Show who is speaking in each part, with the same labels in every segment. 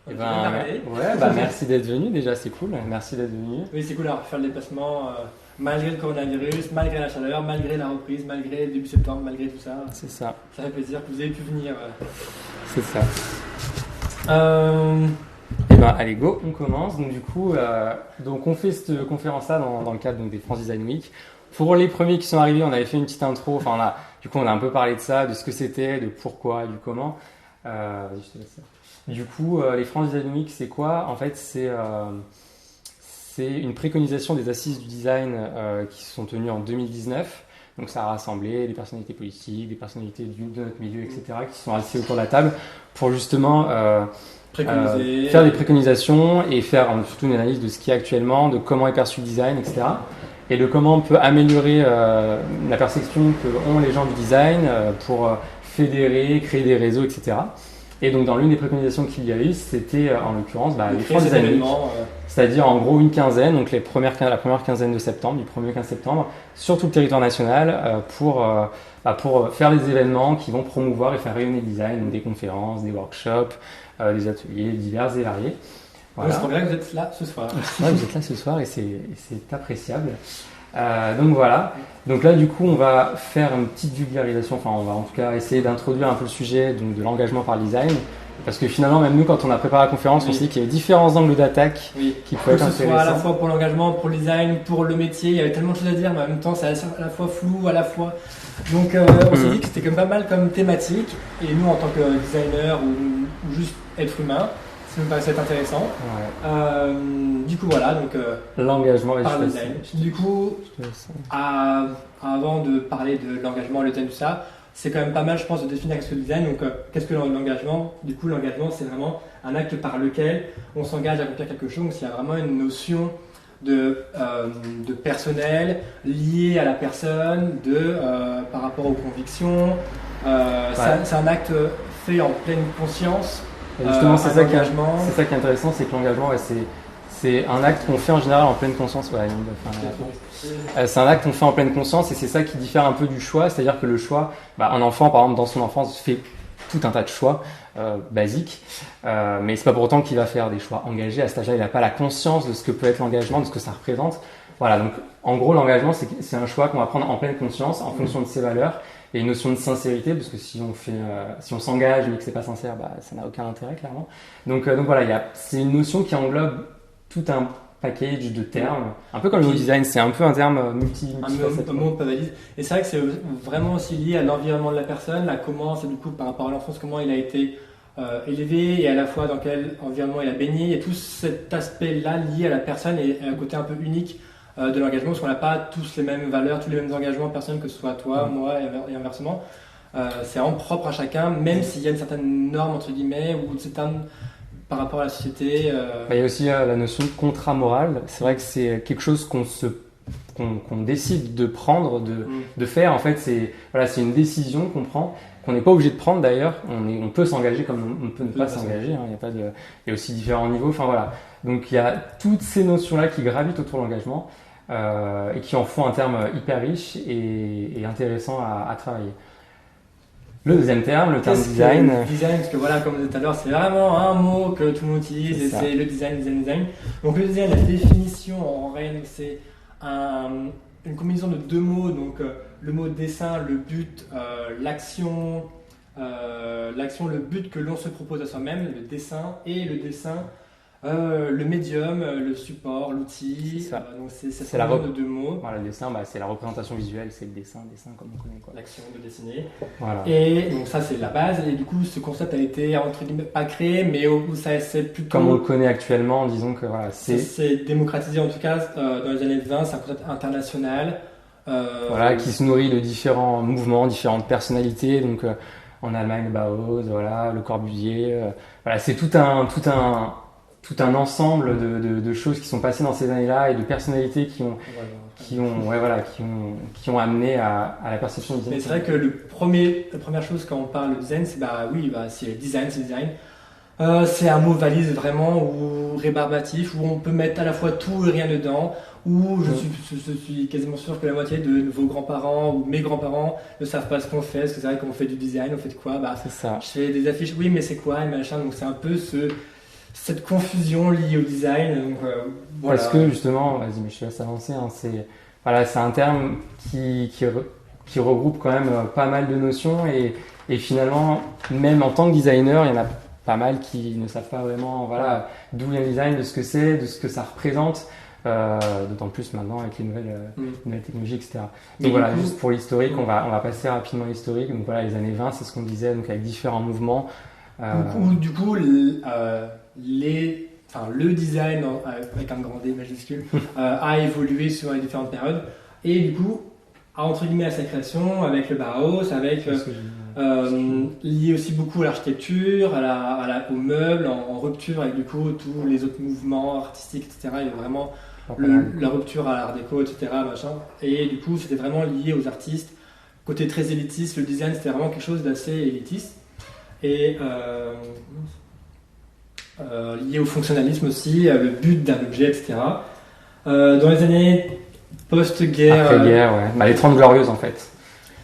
Speaker 1: Eh ben, merci d'être venu déjà, c'est cool. Merci d'être venu.
Speaker 2: Oui, c'est cool d'avoir pu faire le déplacement malgré le coronavirus, malgré la chaleur, malgré la reprise, malgré début septembre, malgré tout ça.
Speaker 1: C'est ça.
Speaker 2: Ça fait plaisir que vous ayez pu venir.
Speaker 1: C'est ça. Eh ben, allez, go, on commence. Donc, du coup, on fait cette conférence-là dans le cadre des France Design Week. Pour les premiers qui sont arrivés, on avait fait une petite intro. Enfin, on a un peu parlé de ça, de ce que c'était, de pourquoi, du comment. Je te laisse ça. Du coup, les France Design Week, c'est quoi? En fait, c'est une préconisation des assises du design qui se sont tenues en 2019. Donc, ça a rassemblé des personnalités politiques, des personnalités de notre milieu, etc., qui sont assis autour de la table pour justement faire des préconisations et faire surtout une analyse de ce qui est actuellement, de comment est perçu le design, etc., et de comment on peut améliorer la perception que ont les gens du design pour fédérer, créer des réseaux, etc. Et donc, dans l'une des préconisations qu'il y a eu, c'était en l'occurrence les France Design Week, c'est-à-dire en gros une quinzaine, donc la première quinzaine de septembre, du 1er au 15 septembre, sur tout le territoire national pour faire des événements qui vont promouvoir et faire rayonner le design, donc des conférences, des workshops, des ateliers divers et variés.
Speaker 2: Voilà. C'est trop bien que vous êtes là ce soir.
Speaker 1: Ouais, vous êtes là ce soir et c'est appréciable. Donc voilà. Donc là, du coup, on va faire une petite vulgarisation. Enfin, on va en tout cas essayer d'introduire un peu le sujet de l'engagement par le design. Parce que finalement, même nous, quand on a préparé la conférence, on s'est dit qu'il y avait différents angles d'attaque qui peuvent être intéressants. Que ce soit
Speaker 2: à la fois pour l'engagement, pour le design, pour le métier. Il y avait tellement de choses à dire, mais en même temps, c'est à la fois flou, à la fois. Donc, on s'est dit que c'était quand même pas mal comme thématique. Et nous, en tant que designer ou juste être humain, ça me paraissait intéressant. Ouais. Du coup, voilà. Donc,
Speaker 1: l'engagement
Speaker 2: par le design. Du coup, avant de parler de l'engagement, le design, tout ça, c'est quand même pas mal, je pense, de définir ce que le design. Donc, qu'est-ce que l'engagement? Du coup, l'engagement, c'est vraiment un acte par lequel on s'engage à accomplir quelque chose. Donc, il y a vraiment une notion de personnel lié à la personne, par rapport aux convictions. C'est un acte fait en pleine conscience.
Speaker 1: Et justement, c'est ça qui est intéressant, c'est que l'engagement, c'est un acte qu'on fait en général en pleine conscience. C'est un acte qu'on fait en pleine conscience et c'est ça qui diffère un peu du choix. C'est-à-dire que le choix, un enfant, par exemple, dans son enfance, fait tout un tas de choix basiques, mais c'est pas pour autant qu'il va faire des choix engagés. À cet âge-là, il n'a pas la conscience de ce que peut être l'engagement, de ce que ça représente. Voilà, donc en gros, l'engagement, c'est un choix qu'on va prendre en pleine conscience, en fonction de ses valeurs. Et une notion de sincérité, parce que si on s'engage mais que c'est pas sincère, ça n'a aucun intérêt, clairement. Donc voilà, c'est une notion qui englobe tout un package de termes, un peu comme le mot design, c'est un peu un terme multifacette.
Speaker 2: Un mot pas valide. Et c'est vrai que c'est vraiment aussi lié à l'environnement de la personne, à comment, c'est du coup par rapport à l'enfance, comment il a été élevé et à la fois dans quel environnement il a baigné. Il y a tout cet aspect-là lié à la personne et un côté un peu unique de l'engagement, parce qu'on n'a pas tous les mêmes valeurs, tous les mêmes engagements, personne que ce soit toi, moi et inversement. C'est vraiment propre à chacun, même s'il y a une certaine norme, entre guillemets, ou une certaine par rapport à la société.
Speaker 1: Il y a aussi la notion de contrat moral. C'est vrai que c'est quelque chose qu'on décide de prendre, de faire. En fait, c'est une décision qu'on prend, qu'on n'est pas obligé de prendre d'ailleurs. On peut s'engager comme on peut ne pas s'engager. Il y a aussi différents niveaux. Enfin voilà. Donc il y a toutes ces notions-là qui gravitent autour de l'engagement et qui en font un terme hyper riche et intéressant à travailler. Le deuxième terme, le terme design.
Speaker 2: Le design, parce que voilà, comme on disait tout à l'heure, c'est vraiment un mot que tout le monde utilise et c'est le design. Donc le design, la définition en réalité, c'est une combinaison de deux mots, donc le mot dessin, le but, l'action, le but que l'on se propose à soi-même, le dessin, et le dessin, le médium, le support, l'outil. Donc c'est la de deux mots.
Speaker 1: Voilà, le dessin, c'est la représentation visuelle, c'est le dessin comme on connaît.
Speaker 2: L'action de dessiner.
Speaker 1: Voilà.
Speaker 2: Et donc ça c'est la base. Et du coup ce concept a été entre guillemets pas créé, mais ça c'est plutôt.
Speaker 1: Comme on le connaît actuellement, disons que voilà,
Speaker 2: c'est démocratisé en tout cas dans les années 20. C'est un concept international.
Speaker 1: Qui se nourrit de différents mouvements, différentes personnalités. Donc en Allemagne, Bauhaus, le Corbusier. C'est tout un ensemble de choses qui sont passées dans ces années-là et de personnalités qui ont amené à la perception du design.
Speaker 2: Mais c'est vrai que la première chose quand on parle de design, c'est design. C'est un mot valise vraiment ou rébarbatif où on peut mettre à la fois tout et rien dedans. Où je suis quasiment sûr que la moitié de vos grands-parents ou mes grands-parents ne savent pas ce qu'on fait. Parce que c'est vrai qu'on fait du design, on fait de quoi?
Speaker 1: C'est ça.
Speaker 2: Je fais des affiches, oui, mais c'est quoi et machin. Donc c'est un peu cette confusion liée au design. Donc, voilà.
Speaker 1: Parce que justement, vas-y, mais je te laisse avancer, hein, c'est un terme qui regroupe quand même pas mal de notions et finalement, même en tant que designer, il y en a pas mal qui ne savent pas vraiment voilà, d'où vient le design, de ce que c'est, de ce que ça représente, d'autant plus maintenant avec les nouvelles technologies, etc. Donc voilà, juste pour l'historique, on va passer rapidement à l'historique. Donc voilà, les années 20, c'est ce qu'on disait, donc avec différents mouvements.
Speaker 2: Du coup, le design avec un grand D majuscule a évolué sur les différentes périodes et du coup a entre guillemets à sa création avec le Bauhaus, avec lié aussi beaucoup à l'architecture, aux meubles, en rupture avec du coup tous les autres mouvements artistiques, etc. Il y a vraiment la rupture à l'art déco, etc. Machin. Et du coup, c'était vraiment lié aux artistes. Côté très élitiste, le design c'était vraiment quelque chose d'assez élitiste. Et lié au fonctionnalisme aussi, le but d'un objet, etc. Dans les années post-guerre.
Speaker 1: Après-guerre, ouais. Les 30 Glorieuses en fait.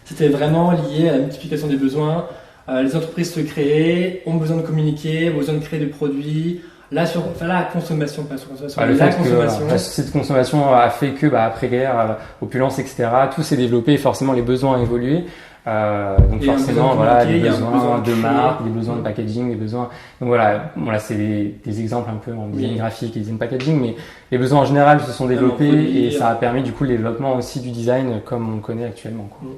Speaker 2: C'était vraiment lié à la multiplication des besoins. Les entreprises se créaient, ont besoin de communiquer, ont besoin de créer des produits. La consommation, pas la surconsommation,
Speaker 1: la consommation. La société de consommation a fait que, après-guerre, opulence, etc., tout s'est développé et forcément les besoins ont évolué. Donc forcément, des besoins de marque, des besoins de packaging, des besoins. Donc voilà, c'est des exemples un peu en design graphique et design packaging, mais les besoins en général se sont développés et ça a permis du coup le développement aussi du design comme on connaît actuellement, quoi.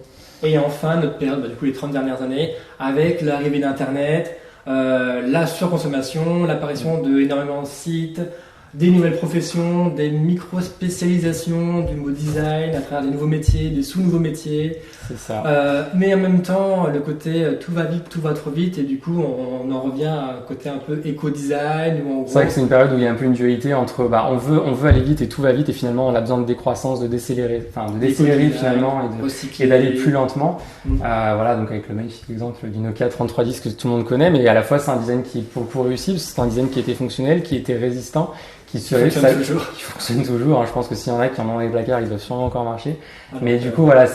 Speaker 2: Et enfin, notre période, du coup les 30 dernières années, avec l'arrivée d'Internet, la surconsommation, l'apparition d'énormément de sites, des nouvelles professions, des micro-spécialisations du mot design à travers des nouveaux métiers, des sous-nouveaux métiers.
Speaker 1: C'est ça.
Speaker 2: Mais en même temps, le côté tout va vite, tout va trop vite, et du coup, on en revient à un côté un peu éco-design.
Speaker 1: C'est vrai que c'est une période où il y a un peu une dualité entre on veut aller vite et tout va vite, et finalement, on a besoin de décroissance, de décélérer finalement et d'aller plus lentement. Voilà, donc avec le magnifique exemple du Nokia 3310 que tout le monde connaît, mais à la fois, c'est un design qui, pour réussir, c'est un design qui était fonctionnel, qui était résistant. Qui fonctionne toujours. Hein. Je pense que s'il y en a qui en ont les placards, ils doivent sûrement encore marcher. Mais du coup, voilà,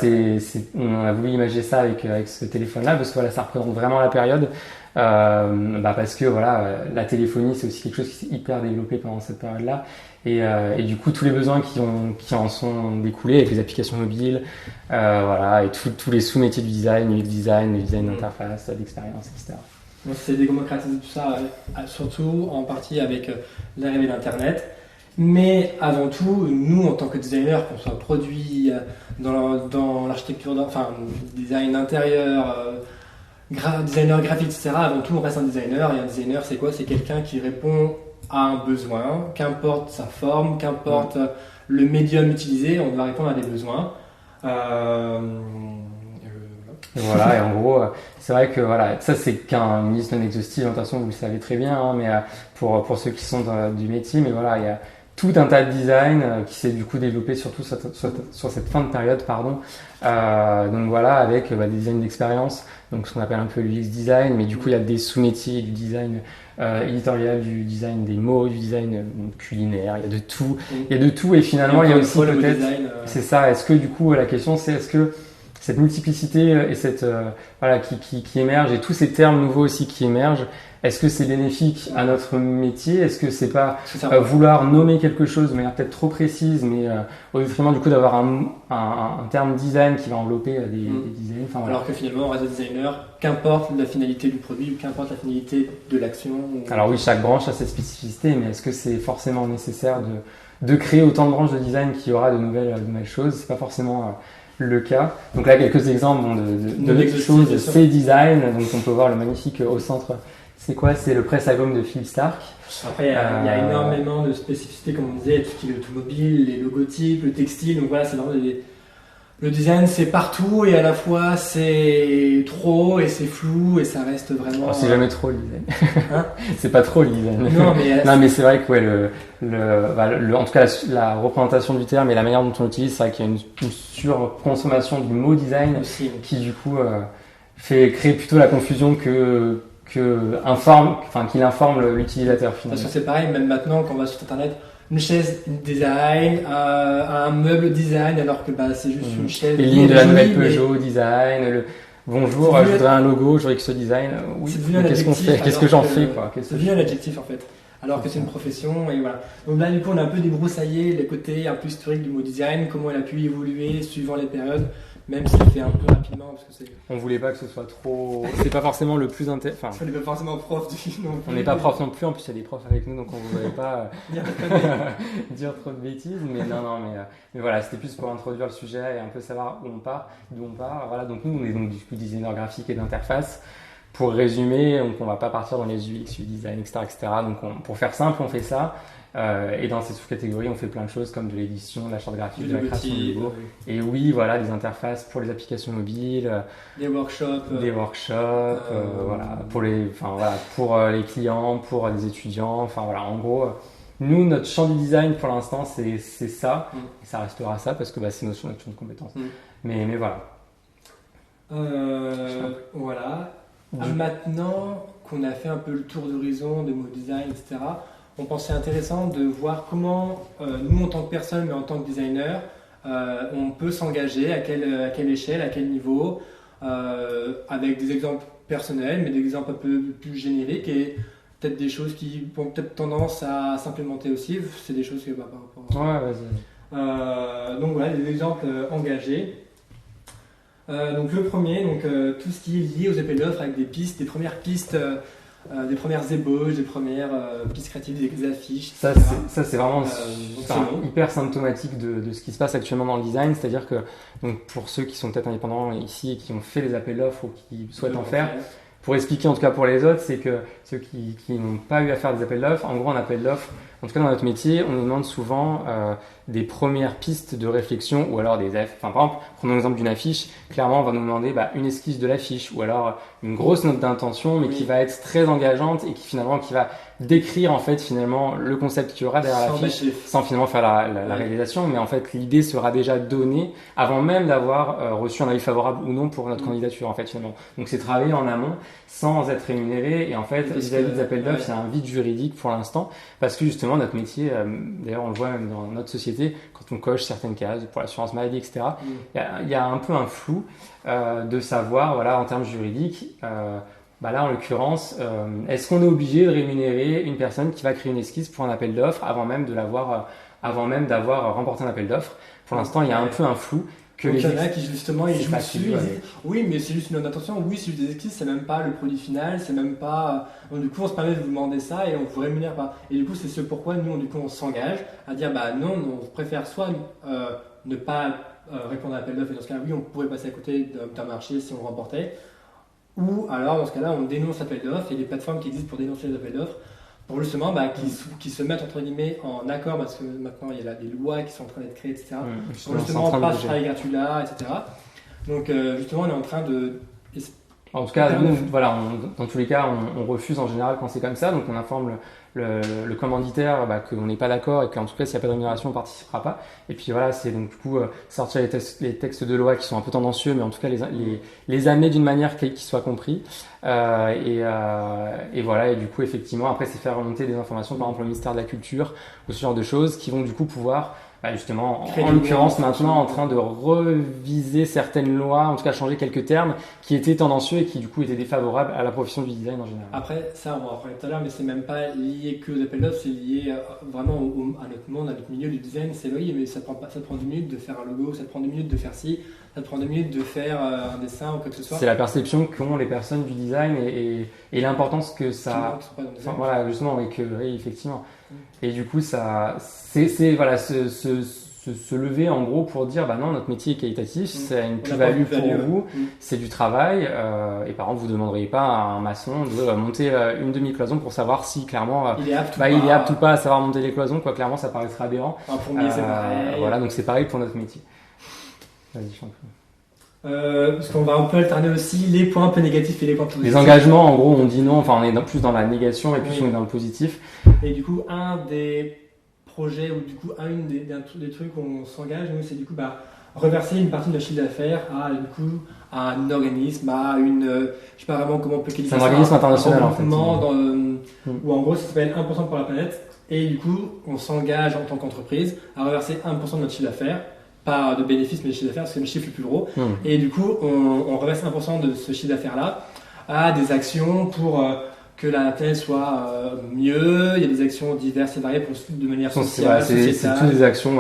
Speaker 1: on a voulu imager ça avec ce téléphone-là parce que voilà, ça représente vraiment la période. Parce que voilà, la téléphonie, c'est aussi quelque chose qui s'est hyper développé pendant cette période-là. Et du coup, tous les besoins qui en sont découlés avec les applications mobiles, voilà, et tous les sous-métiers du design, le design d'interface, d'expérience, etc.
Speaker 2: Donc c'est démocratisé tout ça, surtout en partie avec l'arrivée d'Internet. Mais avant tout, nous en tant que designers, qu'on soit produit dans l'architecture, design intérieur, designer graphique, etc. Avant tout, on reste un designer. Et un designer, c'est quoi ? C'est quelqu'un qui répond à un besoin, qu'importe sa forme, qu'importe le médium utilisé, on doit répondre à des besoins.
Speaker 1: Voilà, et en gros, c'est vrai que voilà, ça c'est qu'un liste non exhaustive, de toute façon vous le savez très bien, hein, mais pour ceux qui sont du métier, mais voilà, il y a tout un tas de design qui s'est du coup développé surtout sur cette fin de période, donc voilà, avec des designs d'expérience, donc ce qu'on appelle un peu l'UX design, mais du coup il y a des sous-métiers du design éditorial, du design des mots, du design culinaire, il y a de tout, et finalement il y a aussi peut-être, c'est ça, est-ce que du coup la question c'est est-ce que cette multiplicité et cette qui émerge et tous ces termes nouveaux aussi qui émergent, est-ce que c'est bénéfique à notre métier ? Est-ce que c'est pas vouloir nommer quelque chose de manière peut-être trop précise, mais au détriment du coup d'avoir un terme design qui va envelopper des designs.
Speaker 2: Alors que finalement, on reste designer, qu'importe la finalité du produit, qu'importe la finalité de l'action.
Speaker 1: Alors oui, chaque branche a ses spécificités, mais est-ce que c'est forcément nécessaire de créer autant de branches de design qu'il y aura de nouvelles choses ? C'est pas forcément le cas. Donc là, quelques exemples de choses, c'est design. Donc on peut voir le magnifique au centre. C'est quoi ? C'est le presse à gomme de Philippe Starck.
Speaker 2: Après, il y a énormément de spécificités, comme on disait, tout ce qui est l'automobile, les logotypes, le textile. Donc voilà, c'est vraiment le design, c'est partout et à la fois c'est trop et c'est flou et ça reste vraiment.
Speaker 1: Oh, c'est jamais trop le design. Hein ? C'est pas trop le design.
Speaker 2: Non,
Speaker 1: mais c'est vrai que en tout cas la représentation du terme et la manière dont on l'utilise, c'est vrai qu'il y a une surconsommation du mot design aussi, qui du coup crée plutôt la confusion qu'il informe l'utilisateur finalement.
Speaker 2: Parce que c'est pareil, même maintenant quand on va sur internet, une chaise design, un meuble design, alors que c'est juste une chaise.
Speaker 1: Les lignes de la nouvelle Peugeot design, bonjour, je voudrais un logo, je voudrais que ce design. Oui, qu'est-ce qu'on fait ? Qu'est-ce que j'en fais, quoi ?
Speaker 2: C'est devenu un adjectif en fait. alors que c'est une profession, et voilà. Donc là, du coup, on a un peu débroussaillé les côtés un peu historiques du mot design, comment il a pu évoluer suivant les périodes, même s'il fait un peu rapidement, parce que c'est...
Speaker 1: On voulait pas que ce soit trop... C'est pas forcément le plus intéressant. Enfin,
Speaker 2: On n'est pas forcément prof non plus.
Speaker 1: On n'est pas prof non plus, en plus il y a des profs avec nous, donc on ne voulait pas dire trop de bêtises, mais mais voilà, c'était plus pour introduire le sujet et un peu savoir d'où on part. Voilà, donc nous, on est donc du coup designer graphique et d'interface. Pour résumer, donc on va pas partir dans les UX, UI design, etc. Donc pour faire simple, on fait ça. Et dans ces sous-catégories, on fait plein de choses comme de l'édition, de la charte graphique, de la création de logo. Et oui, voilà, des interfaces pour les applications mobiles,
Speaker 2: des workshops,
Speaker 1: voilà, pour les clients, pour les étudiants. Enfin voilà, en gros, nous, notre champ du design pour l'instant, c'est ça. Et ça restera ça parce que c'est notre champ de compétences. Mais voilà.
Speaker 2: Voilà. Maintenant qu'on a fait un peu le tour d'horizon de mots design, etc., on pensait intéressant de voir comment nous, en tant que personne, mais en tant que designer, on peut s'engager, à quelle échelle, à quel niveau, avec des exemples personnels, mais des exemples un peu plus génériques et peut-être des choses qui ont peut-être tendance à s'implémenter aussi. C'est des choses que par rapport
Speaker 1: à... Ouais, vas-y.
Speaker 2: Donc voilà, des exemples engagés. Donc le premier, tout ce qui est lié aux appels d'offres avec des pistes, des premières pistes, des premières ébauches, des premières pistes créatives, des affiches.
Speaker 1: Ça c'est vraiment hyper symptomatique de ce qui se passe actuellement dans le design, c'est-à-dire que donc, pour ceux qui sont peut-être indépendants ici et qui ont fait les appels d'offres ou qui souhaitent en faire, pour expliquer en tout cas pour les autres, c'est que ceux qui n'ont pas eu à faire des appels d'offres, en gros un appel d'offres, en tout cas dans notre métier, on nous demande souvent des premières pistes de réflexion ou alors par exemple, prenons l'exemple d'une affiche, clairement on va nous demander une esquisse de l'affiche ou alors une grosse note d'intention mais qui va être très engageante et qui va décrire en fait finalement le concept qu'il y aura derrière l'affiche sans finalement faire la réalisation, mais en fait l'idée sera déjà donnée avant même d'avoir reçu un avis favorable ou non pour notre candidature en fait finalement. Donc c'est travailler en amont sans être rémunéré et en fait vis-à-vis des appels d'offres il y a un vide juridique pour l'instant parce que justement notre métier, d'ailleurs on le voit même dans notre société quand on coche certaines cases pour l'assurance maladie etc. Il y a un peu un flou de savoir en termes juridiques. Là, en l'occurrence, est-ce qu'on est obligé de rémunérer une personne qui va créer une esquisse pour un appel d'offres avant même d'avoir remporté un appel d'offres? Pour l'instant, il y a un peu un flou.
Speaker 2: Donc il y en a qui justement ils jouent dessus, ils disent oui mais c'est juste une note d'intention, oui c'est juste des esquisses, c'est même pas le produit final, c'est même pas... Donc du coup on se permet de vous demander ça et on vous rémunère pas. Et du coup c'est ce pourquoi nous on s'engage à dire non, on préfère soit ne pas répondre à l'appel d'offres et dans ce cas-là oui on pourrait passer à côté d'un marché si on remportait. Ou alors, dans ce cas-là, on dénonce l'appel d'offres. Il y a des plateformes qui existent pour dénoncer les appels d'offres, pour justement qui se mettent entre guillemets en accord, parce que maintenant il y a des lois qui sont en train d'être créées, etc. Pour justement pas ce travail gratuit-là, etc. Donc justement, on est en train de...
Speaker 1: En tout cas, nous, dans tous les cas, on refuse en général quand c'est comme ça, donc on informe le commanditaire qu'on n'est pas d'accord et qu'en tout cas s'il n'y a pas de rémunération on ne participera pas. Et puis voilà, c'est donc du coup sortir les textes de loi qui sont un peu tendancieux, mais en tout cas les amener d'une manière qui soit compris. Et voilà, et du coup effectivement après c'est faire remonter des informations par exemple au ministère de la Culture ou ce genre de choses qui vont du coup pouvoir justement, en l'occurrence maintenant en train de reviser certaines lois, en tout cas changer quelques termes qui étaient tendancieux et qui du coup étaient défavorables à la profession du design en général.
Speaker 2: Après ça on va en parler tout à l'heure, mais c'est même pas lié que aux appels d'offres, c'est lié vraiment à notre monde, à notre milieu du design. C'est oui mais ça te prend 2 minutes de faire un logo, ça te prend 2 minutes de faire ci, ça te prend 2 minutes de faire un dessin ou quoi que ce soit.
Speaker 1: C'est la perception qu'ont les personnes du design et l'importance que ça... voilà justement, et que oui, effectivement. Et du coup, ça, c'est se lever en gros pour dire non, notre métier est qualitatif, c'est une plus-value pour vous, c'est du travail. Et par exemple, vous ne demanderiez pas à un maçon de monter une demi-cloison pour savoir si clairement il est apte ou pas à savoir monter les cloisons. Clairement, ça paraîtrait aberrant.
Speaker 2: Un plombier, c'est pareil.
Speaker 1: Voilà, donc c'est pareil pour notre métier. Vas-y, champion.
Speaker 2: Parce qu'on va un peu alterner aussi les points un peu négatifs et les points positifs.
Speaker 1: Les engagements, en gros, on dit non, on est plus dans la négation et plus on est dans le positif.
Speaker 2: Et du coup, un des projets ou du coup, des trucs où on s'engage, nous, c'est du coup reverser une partie de notre chiffre d'affaires à un organisme, à une, je sais pas vraiment comment on peut qualifier ça.
Speaker 1: C'est un organisme international en fait.
Speaker 2: Où en gros, ça s'appelle 1% pour la planète. Et du coup, on s'engage en tant qu'entreprise à reverser 1% de notre chiffre d'affaires. Pas de bénéfice, mais de chiffre d'affaires, c'est le chiffre le plus gros. Et du coup, on reverse 1% de ce chiffre d'affaires-là à des actions pour que l'Internet soit mieux. Il y a des actions diverses et variées de manière sociale,
Speaker 1: c'est
Speaker 2: sociétale.
Speaker 1: toutes des actions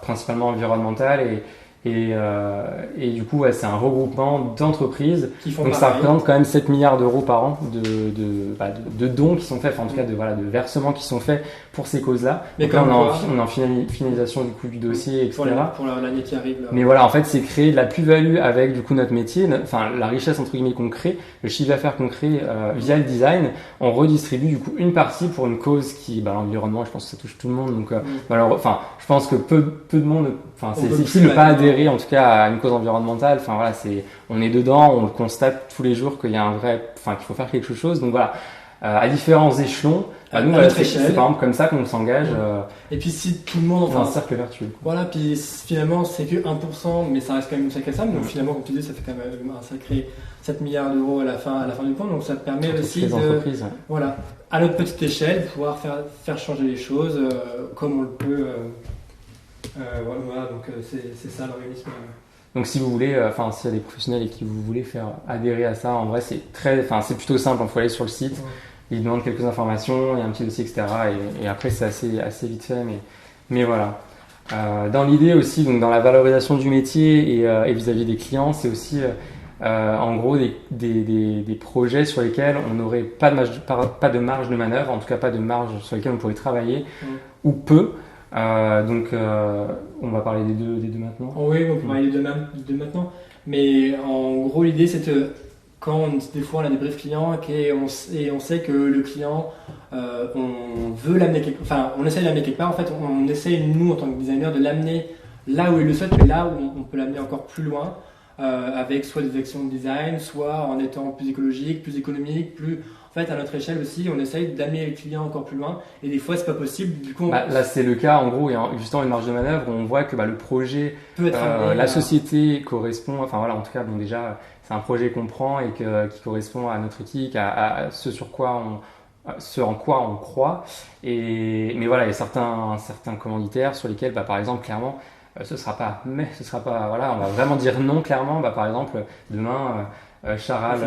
Speaker 1: principalement environnementales et du coup c'est un regroupement d'entreprises. Donc ça représente quand même 7 milliards d'euros par an de dons qui sont faits, enfin en tout cas de versements qui sont faits pour ces causes-là.
Speaker 2: Mais
Speaker 1: donc là on est en finalisation du coup du dossier, etc.
Speaker 2: Pour l'année qui arrive. Là.
Speaker 1: Mais voilà, en fait c'est créer de la plus-value avec du coup notre métier, enfin la richesse entre guillemets qu'on crée, le chiffre d'affaires qu'on crée via le design, on redistribue du coup une partie pour une cause qui l'environnement, je pense que ça touche tout le monde, donc je pense que peu de monde, c'est difficile de pas adhérer en tout cas à une cause environnementale. Enfin voilà, on est dedans, on le constate tous les jours qu'il y a qu'il faut faire quelque chose. Donc voilà, à différents échelons, nous c'est par exemple comme ça qu'on s'engage.
Speaker 2: Et puis si tout le monde,
Speaker 1: dans un cercle vertueux.
Speaker 2: Voilà, puis finalement c'est que 1%, mais ça reste quand même une sacrée somme. Donc finalement, comme tu dis, ça fait quand même un sacré 7 milliards d'euros à la fin du compte. Donc ça permet aussi voilà, à notre petite échelle, pouvoir faire changer les choses comme on le peut. Voilà, donc c'est ça l'organisme.
Speaker 1: Donc si vous voulez, s'il y a des professionnels et qui vous voulez faire adhérer à ça, en vrai c'est plutôt simple. Il faut aller sur le site, ils demandent quelques informations, il y a un petit dossier, etc. Et après c'est assez vite fait, mais voilà. Dans l'idée aussi, donc dans la valorisation du métier et vis-à-vis des clients, c'est aussi en gros des projets sur lesquels on n'aurait pas de marge de manœuvre, en tout cas pas de marge sur lesquels on pourrait travailler ou peu. Donc on va parler des deux maintenant.
Speaker 2: Oui, on peut parler des deux maintenant. Mais en gros, l'idée c'est que des fois on a des briefs clients et on sait que le client, on veut l'amener on essaie de l'amener quelque part. En fait, on essaie nous en tant que designer de l'amener là où il le souhaite, mais là où on peut l'amener encore plus loin. Avec soit des actions de design, soit en étant plus écologique, plus économique, En fait, à notre échelle aussi, on essaye d'amener le client encore plus loin. Et des fois, c'est pas possible. Du coup,
Speaker 1: là, c'est le cas. En gros, il y a justement une marge de manœuvre où on voit que le projet,
Speaker 2: peut être amené,
Speaker 1: la société correspond. Enfin voilà, en tout cas, déjà, c'est un projet qu'on prend et qui correspond à notre éthique, à ce en quoi on croit. Mais voilà, il y a certains commanditaires sur lesquels, par exemple, clairement. Ce sera pas, voilà, on va vraiment dire non clairement. Par exemple, demain, Charal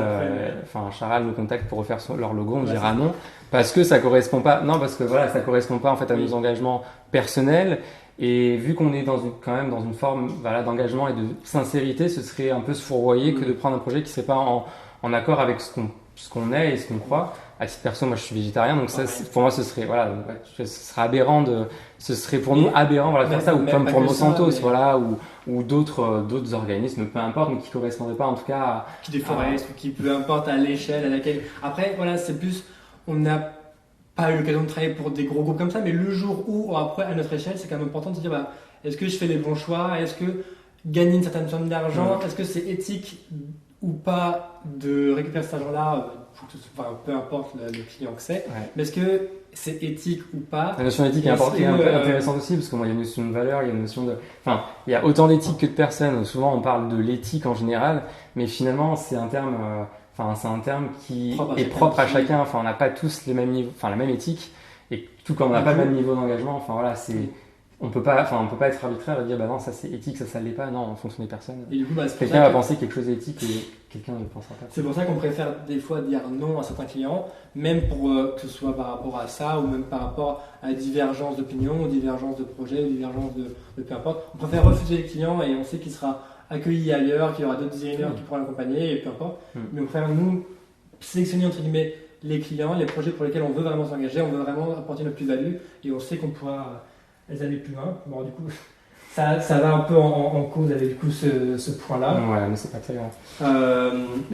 Speaker 1: nous contacte pour refaire leur logo, on dira non parce que ça correspond pas. Non, parce que ça correspond pas en fait à nos engagements personnels. Et vu qu'on est quand même dans une forme d'engagement et de sincérité, ce serait un peu se fourvoyer que de prendre un projet qui serait pas en accord avec ce qu'on est et ce qu'on croit. À titre perso, moi je suis végétarien, donc ça, pour moi ce serait ce serait aberrant ce serait pour nous aberrant de faire ça, ou comme pour Monsanto, ou d'autres organismes, peu importe, mais qui correspondraient pas en tout cas
Speaker 2: qui déforestent ou qui peu importe à l'échelle à laquelle. Après c'est plus, on n'a pas eu l'occasion de travailler pour des gros groupes comme ça, mais le jour où après à notre échelle, c'est quand même important de se dire est-ce que je fais les bons choix, est-ce que gagner une certaine somme d'argent, est-ce que c'est éthique ou pas de récupérer cet argent-là, peu importe le client que c'est, mais est-ce que c'est éthique ou pas?
Speaker 1: La notion d'éthique est intéressante aussi, parce qu'il y a une notion de valeur, il y a une notion de... il y a autant d'éthique que de personnes. Souvent on parle de l'éthique en général, mais finalement c'est un terme qui est propre à chacun. On n'a pas tous les mêmes niveaux, la même éthique, et tout comme on n'a pas le même niveau d'engagement, on peut pas être arbitraire et dire non, ça c'est éthique, ça l'est pas. Non, en fonction des personnes.
Speaker 2: Et du coup,
Speaker 1: quelqu'un va penser quelque chose d'éthique et quelqu'un ne pensera pas.
Speaker 2: C'est pour ça qu'on préfère des fois dire non à certains clients, même pour que ce soit par rapport à ça ou même par rapport à divergence d'opinion ou divergence de projet ou divergence de peu importe. On préfère refuser le client et on sait qu'il sera accueilli ailleurs, qu'il y aura d'autres designers qui pourront l'accompagner et peu importe. Mais on préfère nous sélectionner entre guillemets les clients, les projets pour lesquels on veut vraiment s'engager, on veut vraiment apporter notre plus-value et on sait qu'on pourra les aller plus loin. Bon, du coup, ça va un peu en cause avec du coup ce point-là.
Speaker 1: Ouais, mais c'est pas très grave.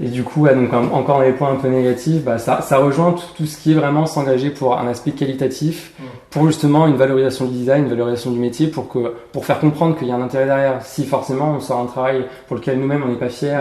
Speaker 1: Et du coup, donc encore dans les points un peu négatifs, ça rejoint tout ce qui est vraiment s'engager pour un aspect qualitatif, pour justement une valorisation du design, une valorisation du métier, pour faire comprendre qu'il y a un intérêt derrière. Si forcément on sort un travail pour lequel nous-mêmes on n'est pas fiers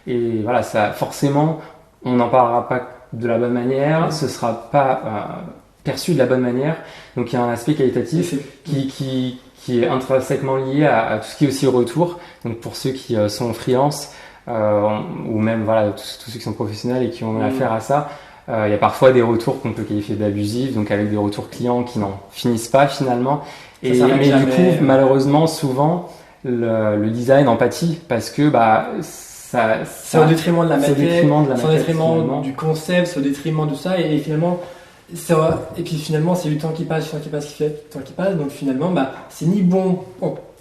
Speaker 1: et voilà, ça forcément on n'en parlera pas de la bonne manière, ce sera pas perçu de la bonne manière. Donc il y a un aspect qualitatif qui est intrinsèquement lié à tout ce qui est aussi retour. Donc pour ceux qui sont freelance ou même tous ceux qui sont professionnels et qui ont affaire à ça, il y a parfois des retours qu'on peut qualifier d'abusifs, donc avec des retours clients qui n'en finissent pas finalement. Mais du coup, malheureusement, souvent le design en pâtit parce que
Speaker 2: c'est au détriment de la matière, c'est au détriment
Speaker 1: finalement.
Speaker 2: du concept, c'est au détriment de ça, et finalement, et puis finalement, c'est du temps qui passe, donc finalement, c'est ni bon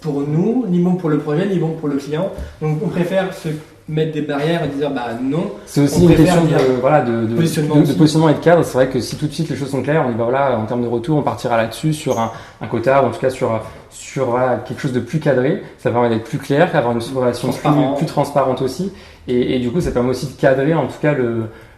Speaker 2: pour nous, ni bon pour le projet, ni bon pour le client, donc on préfère se mettre des barrières et dire non.
Speaker 1: C'est aussi une question de
Speaker 2: positionnement
Speaker 1: et de cadre. C'est vrai que si tout de suite les choses sont claires, on y va, voilà, en termes de retour, on partira là-dessus sur un quota, ou en tout cas sur voilà, quelque chose de plus cadré. Ça permet d'être plus clair, avoir une relation plus transparente aussi. Et du coup, ça permet aussi de cadrer en tout cas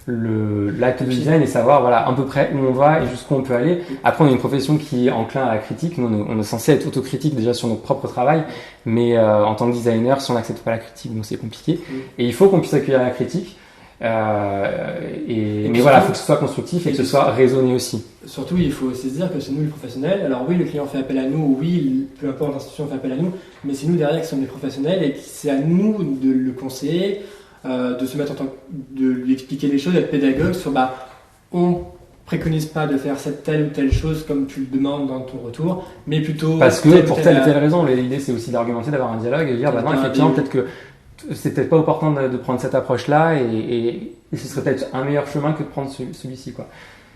Speaker 1: l'acte de design et savoir voilà à peu près où on va et jusqu'où on peut aller. Après, on est une profession qui est enclin à la critique. Nous, on est censé être autocritique déjà sur notre propre travail, mais en tant que designer, si on n'accepte pas la critique, donc c'est compliqué. Et il faut qu'on puisse accueillir la critique. Mais voilà, il faut que ce soit constructif et que ce soit raisonné aussi.
Speaker 2: Surtout, il faut aussi se dire que c'est nous les professionnels. Alors oui, le client fait appel à nous, oui, peu importe l'institution fait appel à nous, mais c'est nous derrière qui sommes les professionnels et c'est à nous de le conseiller, de se mettre de lui expliquer les choses, d'être pédagogue sur on préconise pas de faire cette telle ou telle chose comme tu le demandes dans ton retour, mais plutôt
Speaker 1: parce que pour telle ou telle raison. L'idée c'est aussi d'argumenter, d'avoir un dialogue et de dire non, effectivement peut-être que c'est peut-être pas opportun de prendre cette approche-là et ce serait peut-être un meilleur chemin que de prendre celui-ci, quoi.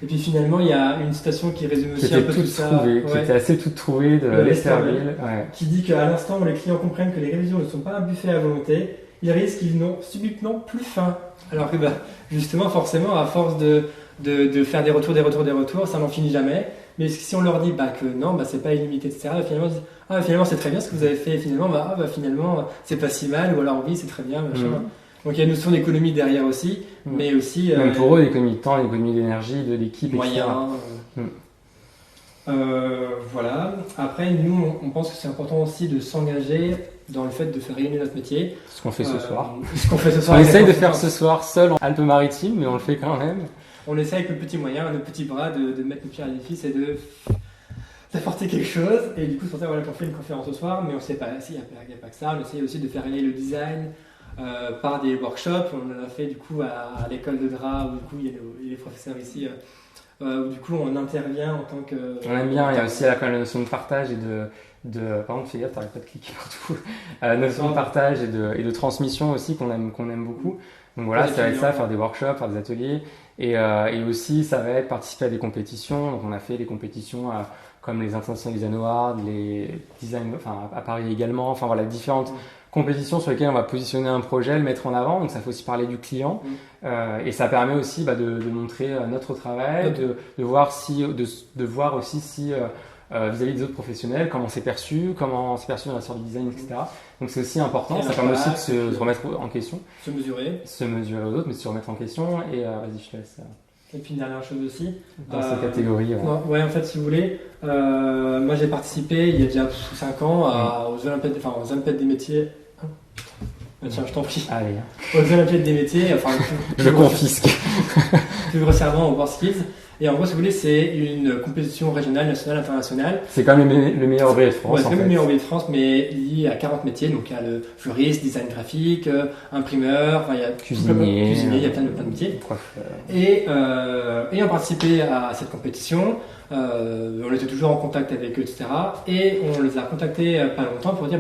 Speaker 2: Et puis finalement, il y a une citation qui résume aussi un peu tout ça.
Speaker 1: Qui était assez toute trouvée de Lesterville.
Speaker 2: Qui dit qu'à l'instant où les clients comprennent que les révisions ne sont pas un buffet à volonté, ils risquent qu'ils n'ont subitement plus faim. Alors que justement, forcément, à force de faire des retours, ça n'en finit jamais. Mais si on leur dit que non, c'est pas illimité, etc., finalement, ils disent finalement c'est très bien ce que vous avez fait, finalement, finalement c'est pas si mal, ou alors oui, c'est très bien, machin. Donc il y a une notion d'économie derrière aussi, mais aussi...
Speaker 1: Même pour eux, l'économie de temps, l'économie d'énergie, de l'équipe,
Speaker 2: etc. Voilà. Après, nous, on pense que c'est important aussi de s'engager dans le fait de faire rayonner notre métier.
Speaker 1: Ce qu'on fait ce soir.
Speaker 2: On
Speaker 1: essaye de faire ce soir seul en Alpes-Maritimes, mais on le fait quand même.
Speaker 2: On essaie avec le petit moyen, le petit bras, de mettre nos pierres à l'édifice et d'apporter quelque chose. Et du coup, c'est pour ça qu'on fait une conférence ce soir, mais on ne sait pas, il n'y a pas que ça. On essaie aussi de faire rayonner le design par des workshops. On en a fait du coup à l'école de drap, où du coup, il y a les professeurs ici, où du coup, on intervient en tant que...
Speaker 1: On aime bien, il y a aussi la notion de partage et par exemple, fais gaffe, t'arrêtes pas de cliquer partout. Notion de partage et de transmission aussi qu'on aime beaucoup. Donc voilà, ça va être ça, faire des workshops, faire des ateliers. Et aussi, ça va être participer à des compétitions. Donc on a fait des compétitions comme les International Design Awards, les Design, à Paris également. Enfin voilà, différentes compétitions sur lesquelles on va positionner un projet, le mettre en avant. Donc ça fait aussi parler du client. Et ça permet aussi de montrer notre travail, de voir aussi si vis-à-vis des autres professionnels, comment c'est perçu dans la sorte du design, etc. Donc c'est aussi important, ça permet aussi de se remettre en question.
Speaker 2: Se mesurer
Speaker 1: aux autres, mais se remettre en question. Et vas-y, je te laisse.
Speaker 2: Et puis une dernière chose aussi.
Speaker 1: Dans cette catégorie.
Speaker 2: Ouais, en fait, si vous voulez, moi j'ai participé il y a déjà 5 ans aux Olympiades des métiers. Tiens, je t'en prie.
Speaker 1: Allez.
Speaker 2: Aux Olympiades des métiers,
Speaker 1: je confisque.
Speaker 2: Plus grossièrement au WorldSkills. Et en gros, si vous voulez, c'est une compétition régionale, nationale, internationale.
Speaker 1: C'est quand même le meilleur ouvrier de France.
Speaker 2: Ouais, c'est quand même le meilleur ouvrier de France, mais lié à 40 métiers. Donc il y a le fleuriste, design graphique, imprimeur, il y a
Speaker 1: cuisinier,
Speaker 2: il y a plein de métiers. Et ayant participé à cette compétition, on était toujours en contact avec eux, etc. Et on les a contactés pas longtemps pour dire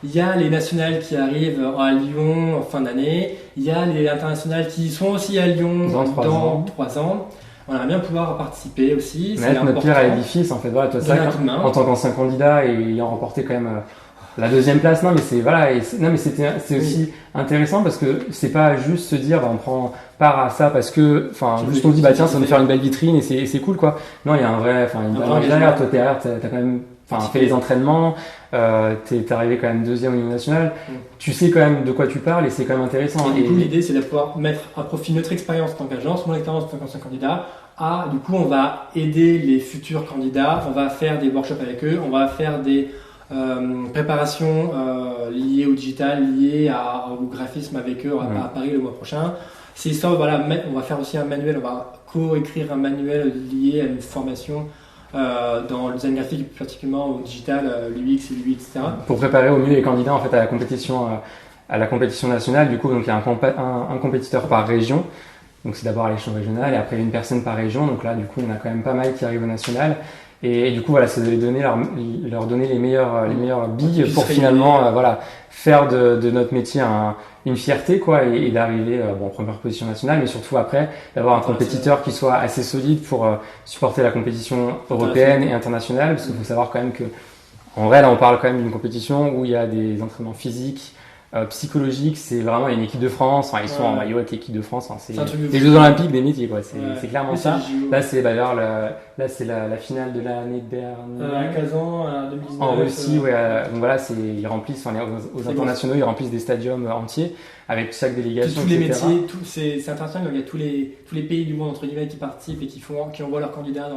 Speaker 2: il y a les nationales qui arrivent à Lyon en fin d'année, il y a les internationales qui sont aussi à Lyon dans 3 ans. On aimerait bien pouvoir participer aussi.
Speaker 1: Mettre notre pierre à l'édifice, en fait. Voilà, toi, ça, en tant qu'ancien candidat et ayant remporté quand même la 2e place. Non, mais c'est aussi intéressant parce que c'est pas juste se dire, on prend part à ça parce que, juste on dit, tiens, ça va nous faire une belle vitrine et c'est cool, quoi. Non, il y a une vraie derrière. Toi, derrière, t'as quand même, fait les entraînements, t'es arrivé quand même 2e au niveau national. Tu sais quand même de quoi tu parles et c'est quand même intéressant.
Speaker 2: Et du coup, l'idée, c'est de pouvoir mettre à profit notre expérience en tant qu'agence, mon expérience en tant qu'ancien candidat. Du coup, on va aider les futurs candidats, on va faire des workshops avec eux, on va faire des préparations liées au digital, liées au graphisme avec eux à Paris le mois prochain. C'est histoire, on va faire aussi un manuel, on va co-écrire un manuel lié à une formation dans le design graphique, particulièrement au digital, l'UX et l'UI, etc.
Speaker 1: Pour préparer au mieux les candidats en fait à la compétition nationale. Du coup, donc il y a un compétiteur par région. Donc c'est d'abord à l'échelon régional et après une personne par région. Donc là, du coup, on a quand même pas mal qui arrivent au national. Et du coup, voilà, c'est de leur donner les meilleures billes pour
Speaker 2: se
Speaker 1: finalement,
Speaker 2: révéler.
Speaker 1: voilà, faire de notre métier une fierté, quoi, et d'arriver, en première position nationale, mais surtout après, d'avoir un compétiteur qui soit assez solide pour supporter la compétition européenne et internationale, parce qu'il faut savoir quand même que, en vrai, là, on parle quand même d'une compétition où il y a des entraînements physiques, psychologiques, c'est vraiment une équipe de France, enfin, ils sont en maillot avec l'équipe de France, enfin, c'est les Jeux Olympiques des métiers, quoi, c'est clairement ça. Là, c'est d'ailleurs là, c'est la finale de l'année dernière.
Speaker 2: À Kazan, à 2019.
Speaker 1: En Russie, ouais. Donc voilà, ils remplissent, aux internationaux, ils remplissent des stadiums entiers avec chaque délégation.
Speaker 2: Tous les
Speaker 1: etc.
Speaker 2: métiers, c'est international, donc il y a tous les pays du monde entre guillemets qui participent et qui envoient leurs candidats.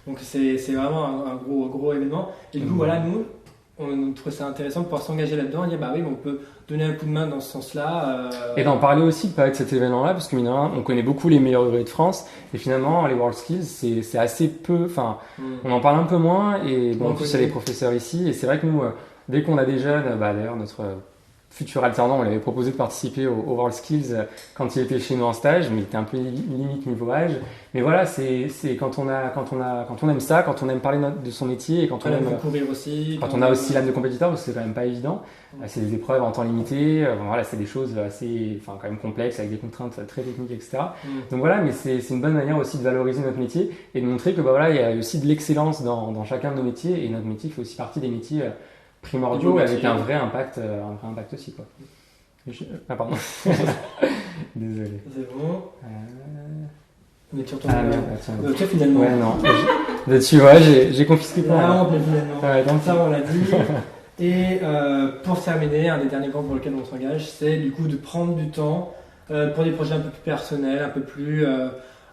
Speaker 2: Donc c'est vraiment un gros événement. Et du coup, voilà, nous, on trouve ça intéressant de pouvoir s'engager là-dedans et dire bah oui, on peut donner un coup de main dans ce sens-là.
Speaker 1: Et d'en parler aussi, de cet événement-là, parce que mine de rien, on connaît beaucoup les meilleurs ouvriers de France, et finalement, les World Skills, c'est assez peu, enfin, on en parle un peu moins, et bon, en plus, il y a les professeurs ici, et c'est vrai que nous, dès qu'on a des jeunes, d'ailleurs, notre futur alternant, on lui avait proposé de participer au World Skills quand il était chez nous en stage, mais il était un peu limite niveau âge. Mais voilà, c'est quand on aime ça, quand on aime parler de son métier, et quand on aime
Speaker 2: courir aussi,
Speaker 1: quand on a aussi l'âme de compétiteur, parce que c'est quand même pas évident. C'est des épreuves en temps limité, voilà, c'est des choses assez, quand même complexes, avec des contraintes très techniques, etc. Donc voilà, mais c'est une bonne manière aussi de valoriser notre métier et de montrer que voilà, il y a aussi de l'excellence dans chacun de nos métiers, et notre métier fait aussi partie des métiers primordiaux avec un vrai impact aussi, quoi. Pardon. Désolé.
Speaker 2: C'est bon. Mais tu retournes
Speaker 1: tiens.
Speaker 2: Finalement.
Speaker 1: Ouais, non. Tu vois, j'ai confisqué
Speaker 2: pas. Non, mais finalement.
Speaker 1: Ouais, donc
Speaker 2: ça, on l'a dit. Et pour terminer, un des derniers points pour lesquels on s'engage, c'est du coup de prendre du temps pour des projets un peu plus personnels, un peu plus,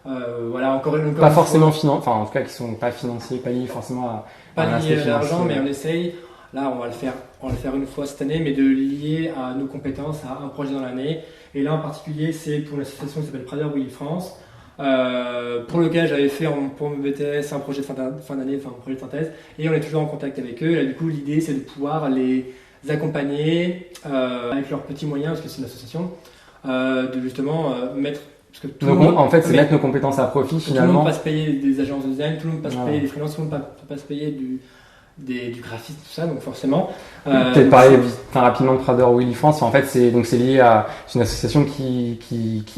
Speaker 2: voilà, encore
Speaker 1: pas forcément financiers, en tout cas qui sont pas financiers, pas liés forcément
Speaker 2: pas liés à l'argent, mais on essaye. Là, on va le faire une fois cette année, mais de lier à nos compétences à un projet dans l'année. Et là, en particulier, c'est pour une association qui s'appelle Prader Willy France, pour lequel j'avais fait pour mon BTS un projet de fin d'année, un projet de synthèse, et on est toujours en contact avec eux. Et là, du coup, l'idée, c'est de pouvoir les accompagner avec leurs petits moyens, parce que c'est une association, de justement mettre. Parce que
Speaker 1: en fait, c'est mettre nos compétences à profit finalement.
Speaker 2: Tout le monde ne peut pas se payer des agences de design, tout le monde ne peut pas se payer des freelances, tout le monde ne peut pas se payer du graphisme, tout ça, donc forcément.
Speaker 1: Peut-être parler rapidement de Prader Willy France. En fait, c'est lié à une association qui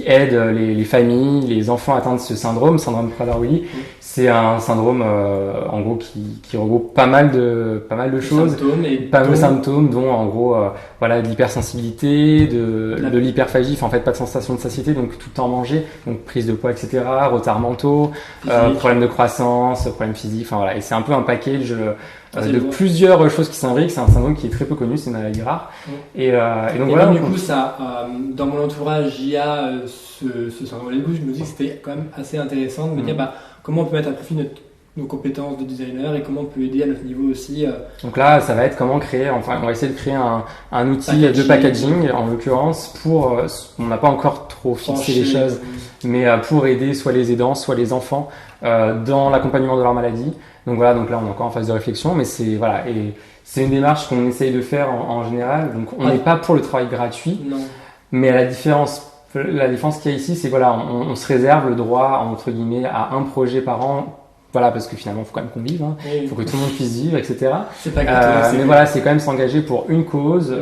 Speaker 1: aide les familles, les enfants atteints de ce syndrome Prader Willy. C'est un syndrome, en gros, qui regroupe pas mal de choses, pas mal de symptômes, dont en gros, voilà, de l'hypersensibilité, de l'hyperphagie, en fait, pas de sensation de satiété, donc tout le temps manger, donc prise de poids, etc., retards mentaux, problèmes de croissance, problèmes physiques, voilà. Et c'est un peu un package de plusieurs choses qui s'imbriquent. C'est un syndrome qui est très peu connu, c'est une maladie rare. Et donc voilà.
Speaker 2: Du coup, ça, dans mon entourage, il y a ce syndrome. Du coup, je me dis que c'était quand même assez intéressant de me dire comment on peut mettre à profit nos compétences de designer et comment on peut aider à notre niveau aussi.
Speaker 1: Donc là, ça va être comment créer, on va essayer de créer un outil de packaging, en l'occurrence, pour, on n'a pas encore trop fixé les choses, mais pour aider soit les aidants, soit les enfants dans l'accompagnement de leur maladie. Donc voilà, donc là on est encore en phase de réflexion, mais c'est une démarche qu'on essaye de faire en général. Donc on n'est pas pour le travail gratuit, mais la différence qu'il y a ici, c'est voilà, on se réserve le droit entre guillemets à un projet par an. Voilà, parce que finalement, il faut quand même qu'on vive, il faut que tout le monde puisse vivre, etc.
Speaker 2: C'est pas gratuit.
Speaker 1: Mais voilà, c'est quand même s'engager pour une cause,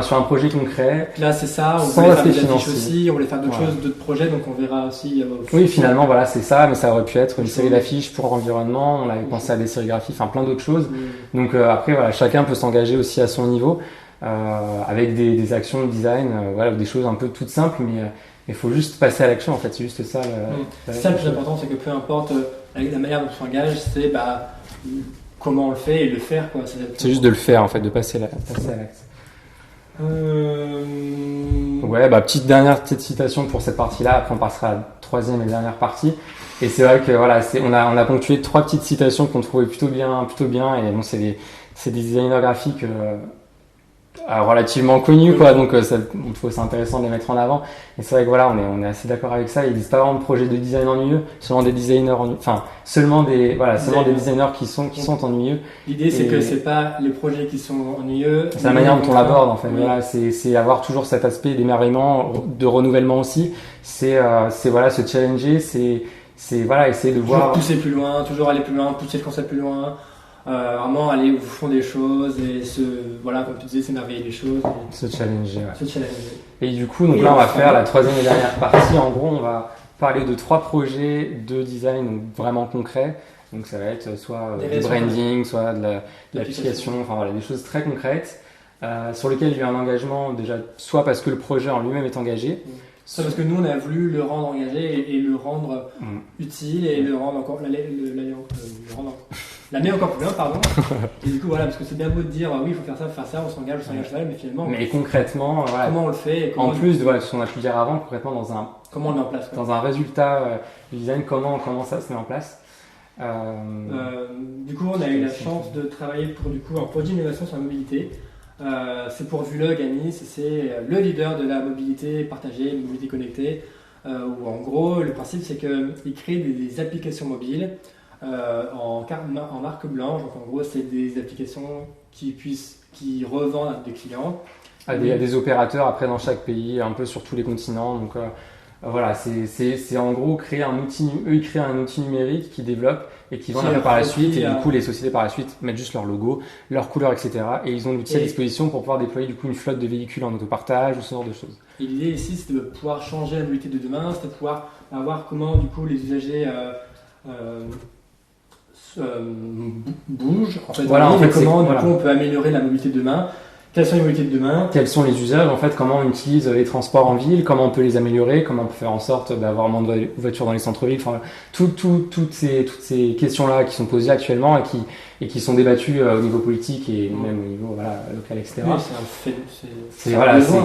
Speaker 1: sur un projet concret.
Speaker 2: Là, c'est ça, on voulait faire des affiches aussi, on voulait faire d'autres choses, d'autres projets, donc on verra aussi.
Speaker 1: Oui, finalement, voilà, c'est ça, mais ça aurait pu être une série d'affiches pour l'environnement, on avait pensé à des sérigraphies, plein d'autres choses. Donc après, voilà, chacun peut s'engager aussi à son niveau, avec des actions de design, voilà, des choses un peu toutes simples, mais il faut juste passer à l'action, en fait, c'est juste ça.
Speaker 2: C'est ça le plus important, c'est que peu importe la manière dont on s'engage, c'est comment on le fait et le faire, quoi.
Speaker 1: C'est juste de le faire, en fait, de passer à l'acte. Ouais, petite dernière citation pour cette partie-là, après on passera à la troisième et dernière partie. Et c'est vrai que voilà, on a ponctué 3 petites citations qu'on trouvait plutôt bien, et bon, c'est des designers graphiques relativement connus, quoi, donc on trouve ça intéressant de les mettre en avant. Et c'est vrai que voilà, on est assez d'accord avec ça. Il n'existe pas vraiment de projet de design ennuyeux, seulement des designers seulement des designers qui sont ennuyeux.
Speaker 2: L'idée c'est que c'est pas les projets qui sont ennuyeux,
Speaker 1: c'est la manière dont on l'aborde, en fait. Voilà, c'est avoir toujours cet aspect d'émerveillement, de renouvellement aussi. C'est voilà, se challenger, c'est voilà, essayer de
Speaker 2: Toujours
Speaker 1: voir.
Speaker 2: pousser plus loin, toujours aller plus loin, pousser le concept plus loin. Vraiment aller au fond des choses et voilà, comme tu disais, s'émerveiller des choses.
Speaker 1: Se challenger. Ouais.
Speaker 2: Se challenger.
Speaker 1: Et du coup, donc là, on va faire la troisième et dernière partie. En gros, on va parler de 3 projets de design donc vraiment concrets. Donc ça va être soit du branding, soit de l'application, enfin voilà, des choses très concrètes sur lesquelles il y a un engagement déjà, soit parce que le projet en lui-même est engagé.
Speaker 2: Soit parce que nous, on a voulu le rendre engagé et le rendre utile et le rendre encore, l'amener encore plus loin, pardon. Et du coup, voilà, parce que c'est bien beau de dire, oui, il faut faire ça, on s'engage, mais finalement.
Speaker 1: Mais concrètement, voilà,
Speaker 2: comment on le fait et
Speaker 1: en plus de voilà, ce qu'on a pu dire avant, concrètement,
Speaker 2: comment on le met en place.
Speaker 1: Dans un résultat du design, comment ça se met en place.
Speaker 2: Du coup, on a eu la chance de travailler pour un projet d'innovation sur la mobilité. C'est pour Vulog à Nice, c'est le leader de la mobilité partagée, mobilité connectée, où en gros le principe c'est qu'ils créent des applications mobiles en marque blanche, donc en gros c'est des applications qui revendent à des clients.
Speaker 1: À des opérateurs après dans chaque pays, un peu sur tous les continents, donc voilà, c'est en gros créer un outil, eux ils créent un outil numérique qui développe et qui vendent par la suite, et du coup les sociétés par la suite mettent juste leur logo, leur couleur, etc. Et ils ont l'outil à disposition pour pouvoir déployer du coup une flotte de véhicules en autopartage ou ce genre de choses.
Speaker 2: Et l'idée ici c'est de pouvoir changer la mobilité de demain, c'est de pouvoir voir comment du coup les usagers bougent, en fait,
Speaker 1: voilà,
Speaker 2: comment du coup on peut améliorer la mobilité de demain. Quelles sont les mobilités de demain? Quels
Speaker 1: sont les usages en fait? Comment on utilise les transports en ville? Comment on peut les améliorer? Comment on peut faire en sorte d'avoir moins de voitures dans les centres-villes? Enfin, toutes ces questions-là qui sont posées actuellement et qui sont débattues au niveau politique et même au niveau local, etc.
Speaker 2: Oui,
Speaker 1: c'est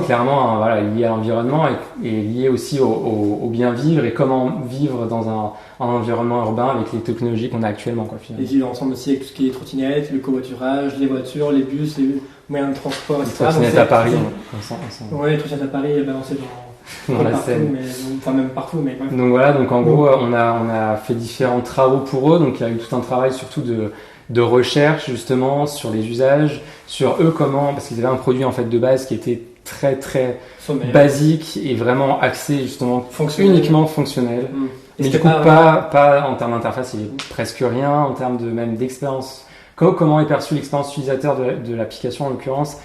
Speaker 1: clairement lié à l'environnement et lié aussi au bien vivre et comment vivre dans un environnement urbain avec les technologies qu'on a actuellement.
Speaker 2: Les vivre ensemble aussi avec tout ce qui est trottinettes, le covoiturage, les voitures, les bus, les moyens de transport, etc.
Speaker 1: Les trottinettes à Paris,
Speaker 2: Oui, les trottinettes à Paris balancées dans la Seine. Enfin même partout. Mais ouais.
Speaker 1: Donc voilà, donc en gros, on a fait différents travaux pour eux. Donc il y a eu tout un travail surtout de recherche justement sur les usages, sur eux parce qu'ils avaient un produit en fait de base qui était très très basique et vraiment axé justement uniquement fonctionnel. Mais du coup pas en termes d'interface, il est presque rien en termes même d'expérience. Comment est perçue l'expérience utilisateur de l'application en l'occurrence?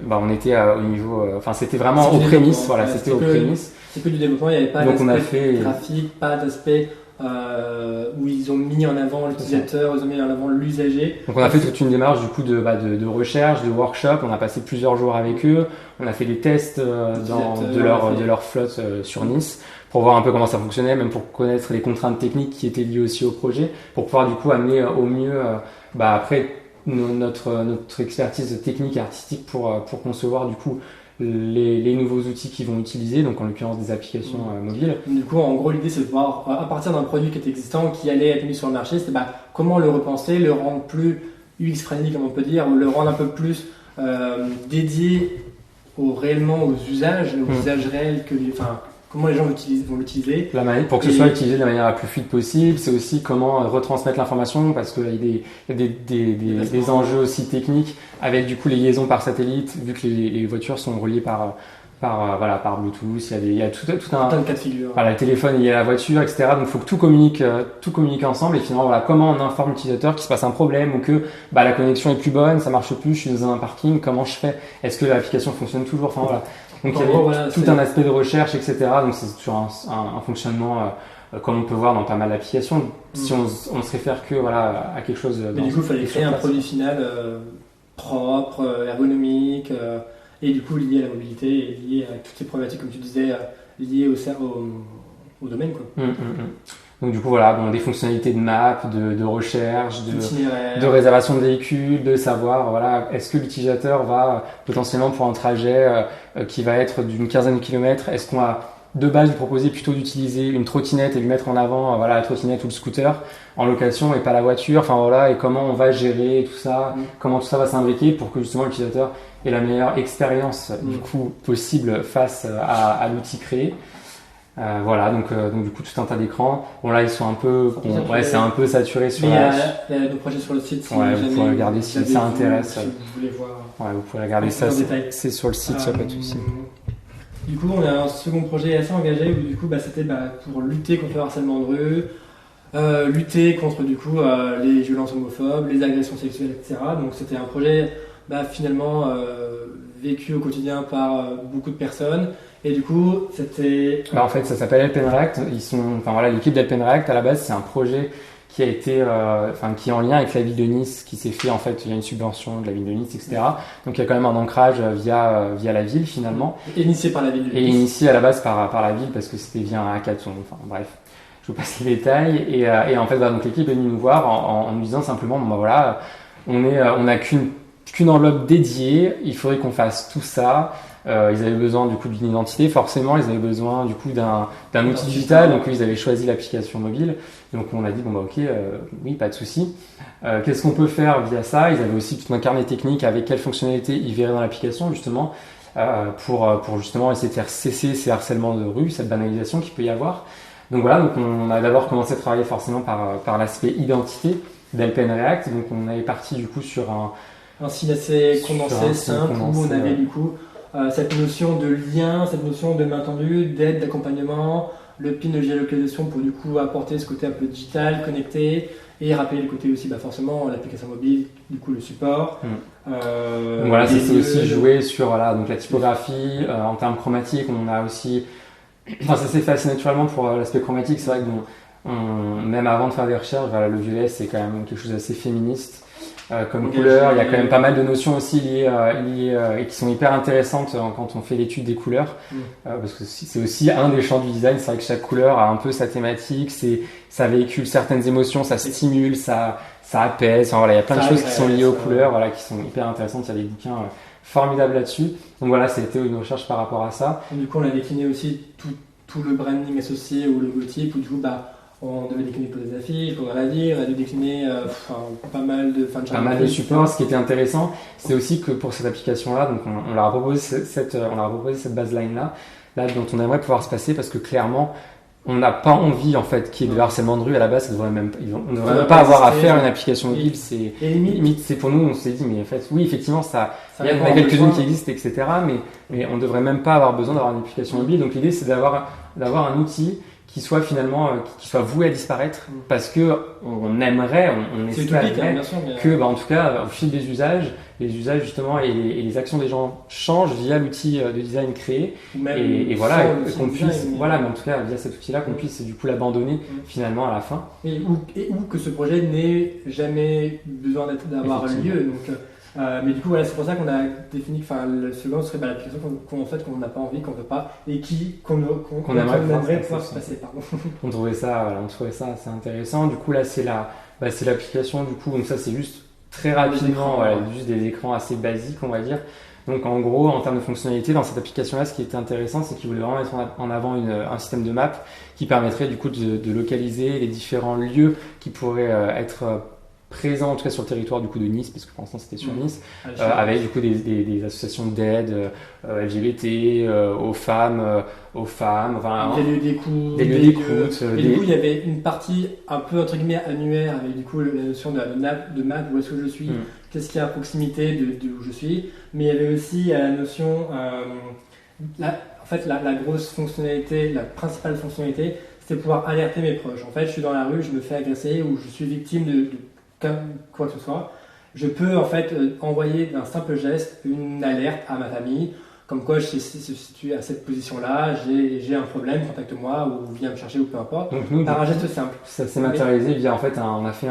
Speaker 1: On était au niveau, c'était vraiment aux prémices, c'était aux prémices.
Speaker 2: C'est que du développement, il n'y avait pas d'aspect graphique, pas d'aspect où ils ont mis en avant l'utilisateur, ils ont mis en avant l'usager.
Speaker 1: Donc on a fait toute une démarche du coup de recherche, de workshop, on a passé plusieurs jours avec eux, on a fait des tests de leur flotte sur Nice pour voir un peu comment ça fonctionnait, même pour connaître les contraintes techniques qui étaient liées aussi au projet, pour pouvoir du coup amener au mieux après notre expertise technique et artistique pour concevoir du coup les nouveaux outils qu'ils vont utiliser, donc en l'occurrence des applications mobiles.
Speaker 2: Du coup, en gros, l'idée c'est de voir, à partir d'un produit qui est existant, qui allait être mis sur le marché, c'est comment le repenser, le rendre plus UX-friendly, comme on peut dire, ou le rendre un peu plus dédié réellement aux usages réels comment les gens vont l'utiliser.
Speaker 1: Pour que ce soit utilisé de la manière la plus fluide possible, c'est aussi comment retransmettre l'information, parce qu'il y a des enjeux aussi techniques avec du coup les liaisons par satellite, vu que les voitures sont reliées par Bluetooth, il y a tout un
Speaker 2: tas de cas de figure.
Speaker 1: Le téléphone lié à la voiture, etc. Donc il faut que tout communique ensemble et finalement comment on informe l'utilisateur qu'il se passe un problème ou que la connexion est plus bonne, ça marche plus, je suis dans un parking, comment je fais? Est-ce que l'application fonctionne toujours? Donc il y a tout un aspect de recherche, etc. Donc c'est sur un fonctionnement comme on peut voir dans pas mal d'applications. Si on se réfère que à quelque chose.
Speaker 2: Mais du coup, il fallait créer un produit final propre, ergonomique, et du coup lié à la mobilité et lié à toutes ces problématiques, comme tu disais, liées au domaine.
Speaker 1: Donc du coup des fonctionnalités de map, de recherche, de réservation de véhicules, de savoir est-ce que l'utilisateur va potentiellement pour un trajet qui va être d'une quinzaine de kilomètres, est-ce qu'on va de base lui proposer plutôt d'utiliser une trottinette et lui mettre en avant la trottinette ou le scooter en location et pas la voiture, et comment on va gérer tout ça, comment tout ça va s'imbriquer pour que justement l'utilisateur ait la meilleure expérience du coup possible face à l'outil créé. Donc du coup tout un tas d'écrans. Là ils sont un peu, c'est un peu saturé sur.
Speaker 2: Il y a nos projets sur le site. Si
Speaker 1: vous pouvez regarder si ça intéresse.
Speaker 2: Si vous voulez voir.
Speaker 1: Vous pouvez regarder ça. C'est sur le site, il n'y a pas de souci.
Speaker 2: Du coup, on a un second projet assez engagé où du coup, c'était pour lutter contre le harcèlement de rue. lutter contre du coup les violences homophobes, les agressions sexuelles, etc. Donc c'était un projet finalement vécu au quotidien par beaucoup de personnes. Et du coup, c'était...
Speaker 1: En fait, ça s'appelle Help and React. L'équipe d'Help and React, à la base, c'est un projet qui a été, qui est en lien avec la ville de Nice, qui s'est fait, en fait, il y a une subvention de la ville de Nice, etc. Donc, il y a quand même un ancrage via la ville, finalement.
Speaker 2: Initié par la ville de Nice.
Speaker 1: Et initié à la base par la ville, parce que c'était via un hackathon. Enfin, bref. Je vous passe les détails. Et en fait, donc l'équipe est venue nous voir en nous disant simplement, on n'a qu'une enveloppe dédiée. Il faudrait qu'on fasse tout ça. Ils avaient besoin du coup d'une identité, forcément. Ils avaient besoin du coup d'un outil digital. Donc ils avaient choisi l'application mobile. Donc on a dit oui, pas de souci. Qu'est-ce qu'on peut faire via ça? Ils avaient aussi tout un carnet technique avec quelles fonctionnalités ils verraient dans l'application justement pour justement essayer de faire cesser ces harcèlements de rue, cette banalisation qu'il peut y avoir. Donc voilà, donc on a d'abord commencé à travailler forcément par l'aspect identité d'Help and React. Donc on est parti du coup sur
Speaker 2: un site assez condensé, simple, où on avait du coup cette notion de lien, cette notion de main tendue, d'aide, d'accompagnement, le pin de géolocalisation pour du coup apporter ce côté un peu digital, connecté, et rappeler le côté aussi forcément l'application mobile, du coup le support.
Speaker 1: Voilà, ça s'est aussi joué sur donc la typographie, en termes chromatiques, on a aussi... ça s'est fait assez naturellement pour l'aspect chromatique. C'est vrai que même avant de faire des recherches, le violet c'est quand même quelque chose d'assez féministe comme couleur. Il y a quand même pas mal de notions aussi liées et qui sont hyper intéressantes quand on fait l'étude des couleurs, parce que c'est aussi un des champs du design. C'est vrai que chaque couleur a un peu sa thématique, ça véhicule certaines émotions, ça stimule, ça apaise. Il y a plein de choses qui sont liées aux couleurs, qui sont hyper intéressantes. Il y a des bouquins formidable là-dessus. Donc voilà, c'était une recherche par rapport à ça.
Speaker 2: Et du coup, on a décliné aussi tout le branding associé au logotype, où du coup, on devait décliner pour des affiches, pour la ville, on a dû décliner pas mal de
Speaker 1: supports. Ce qui était intéressant, c'est aussi que pour cette application-là, donc on leur a proposé cette baseline-là, dont on aimerait pouvoir se passer, parce que clairement, on n'a pas envie en fait qu'il y ait de harcèlement de rue à la base. On ne devrait même pas avoir à faire une application mobile. C'est limite, c'est pour nous. On s'est dit, mais en fait, oui, effectivement, il y en a quelques-unes qui existent, etc. Mais on ne devrait même pas avoir besoin d'avoir une application mobile. Donc l'idée, c'est d'avoir un outil qui soit finalement qui soit voué à disparaître, parce que on aimerait, on espérait que en tout cas au fil des usages, les usages justement et les actions des gens changent via l'outil de design créé, et voilà, qu'on puisse mais en tout cas via cet outil-là qu'on puisse du coup l'abandonner finalement à la fin,
Speaker 2: ou que ce projet n'ait jamais besoin d'avoir lieu. Donc mais du coup c'est pour ça qu'on a défini que le second serait l'application qu'on n'a pas envie, qu'on veut pas, et qu'on aimerait pouvoir se passer.
Speaker 1: On trouvait ça assez intéressant. Du coup là c'est l'application du coup, donc ça c'est juste très rapidement juste des écrans assez basiques, on va dire. Donc en gros, en termes de fonctionnalité, dans cette application-là, ce qui était intéressant, c'est qu'ils voulaient vraiment mettre en avant un système de map qui permettrait du coup de localiser les différents lieux qui pourraient être présent en tout cas sur le territoire du coup de Nice, parce que pour l'instant c'était sur Nice, avec du coup des associations d'aide LGBT aux femmes,
Speaker 2: des lieux d'écoute, et du coup il y avait une partie un peu entre guillemets annuaire avec du coup la notion de map, où est-ce que je suis, qu'est-ce qu'il y a à proximité de où je suis, mais il y avait aussi la notion la grosse fonctionnalité, la principale fonctionnalité, c'était pouvoir alerter mes proches. En fait, je suis dans la rue, je me fais agresser ou je suis victime de quoi que ce soit, je peux en fait envoyer d'un simple geste une alerte à ma famille, comme quoi je suis à cette position-là, j'ai un problème, contacte-moi ou viens me chercher ou peu importe.
Speaker 1: Donc nous,
Speaker 2: par un geste simple.
Speaker 1: Ça s'est matérialisé via on a fait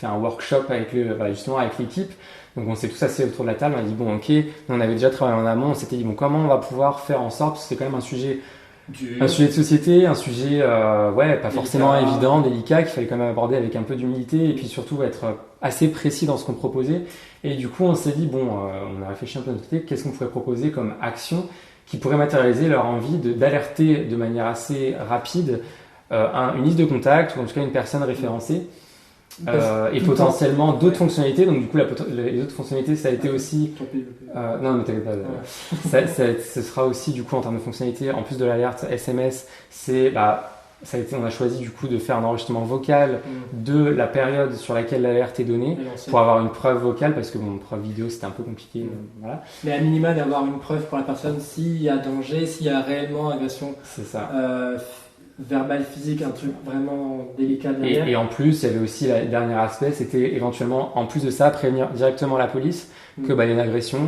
Speaker 1: un workshop avec justement avec l'équipe. Donc on s'est tous assis autour de la table, on a dit ok, on avait déjà travaillé en amont, on s'était dit comment on va pouvoir faire en sorte, parce que c'est quand même un sujet de société, un sujet pas forcément évident, délicat, qu'il fallait quand même aborder avec un peu d'humilité, et puis surtout être assez précis dans ce qu'on proposait. Et du coup on s'est dit on a réfléchi un peu de notre côté, qu'est-ce qu'on pourrait proposer comme action qui pourrait matérialiser leur envie d'alerter de manière assez rapide une liste de contacts, ou en tout cas une personne référencée. Et potentiellement d'autres fonctionnalités. Donc du coup les autres fonctionnalités, ça a été aussi non mais t'inquiète pas, ce sera aussi du coup en termes de fonctionnalités, en plus de l'alerte SMS, on a choisi du coup de faire un enregistrement vocal de la période sur laquelle l'alerte est donnée, pour avoir une preuve vocale, parce que preuve vidéo c'était un peu compliqué, voilà.
Speaker 2: Mais à minima d'avoir une preuve pour la personne s'il y a danger, s'il y a réellement agression.
Speaker 1: C'est ça.
Speaker 2: verbal, physique, un truc vraiment délicat derrière.
Speaker 1: Et en plus, il y avait aussi le dernier aspect, c'était éventuellement, en plus de ça, prévenir directement la police que il y a une agression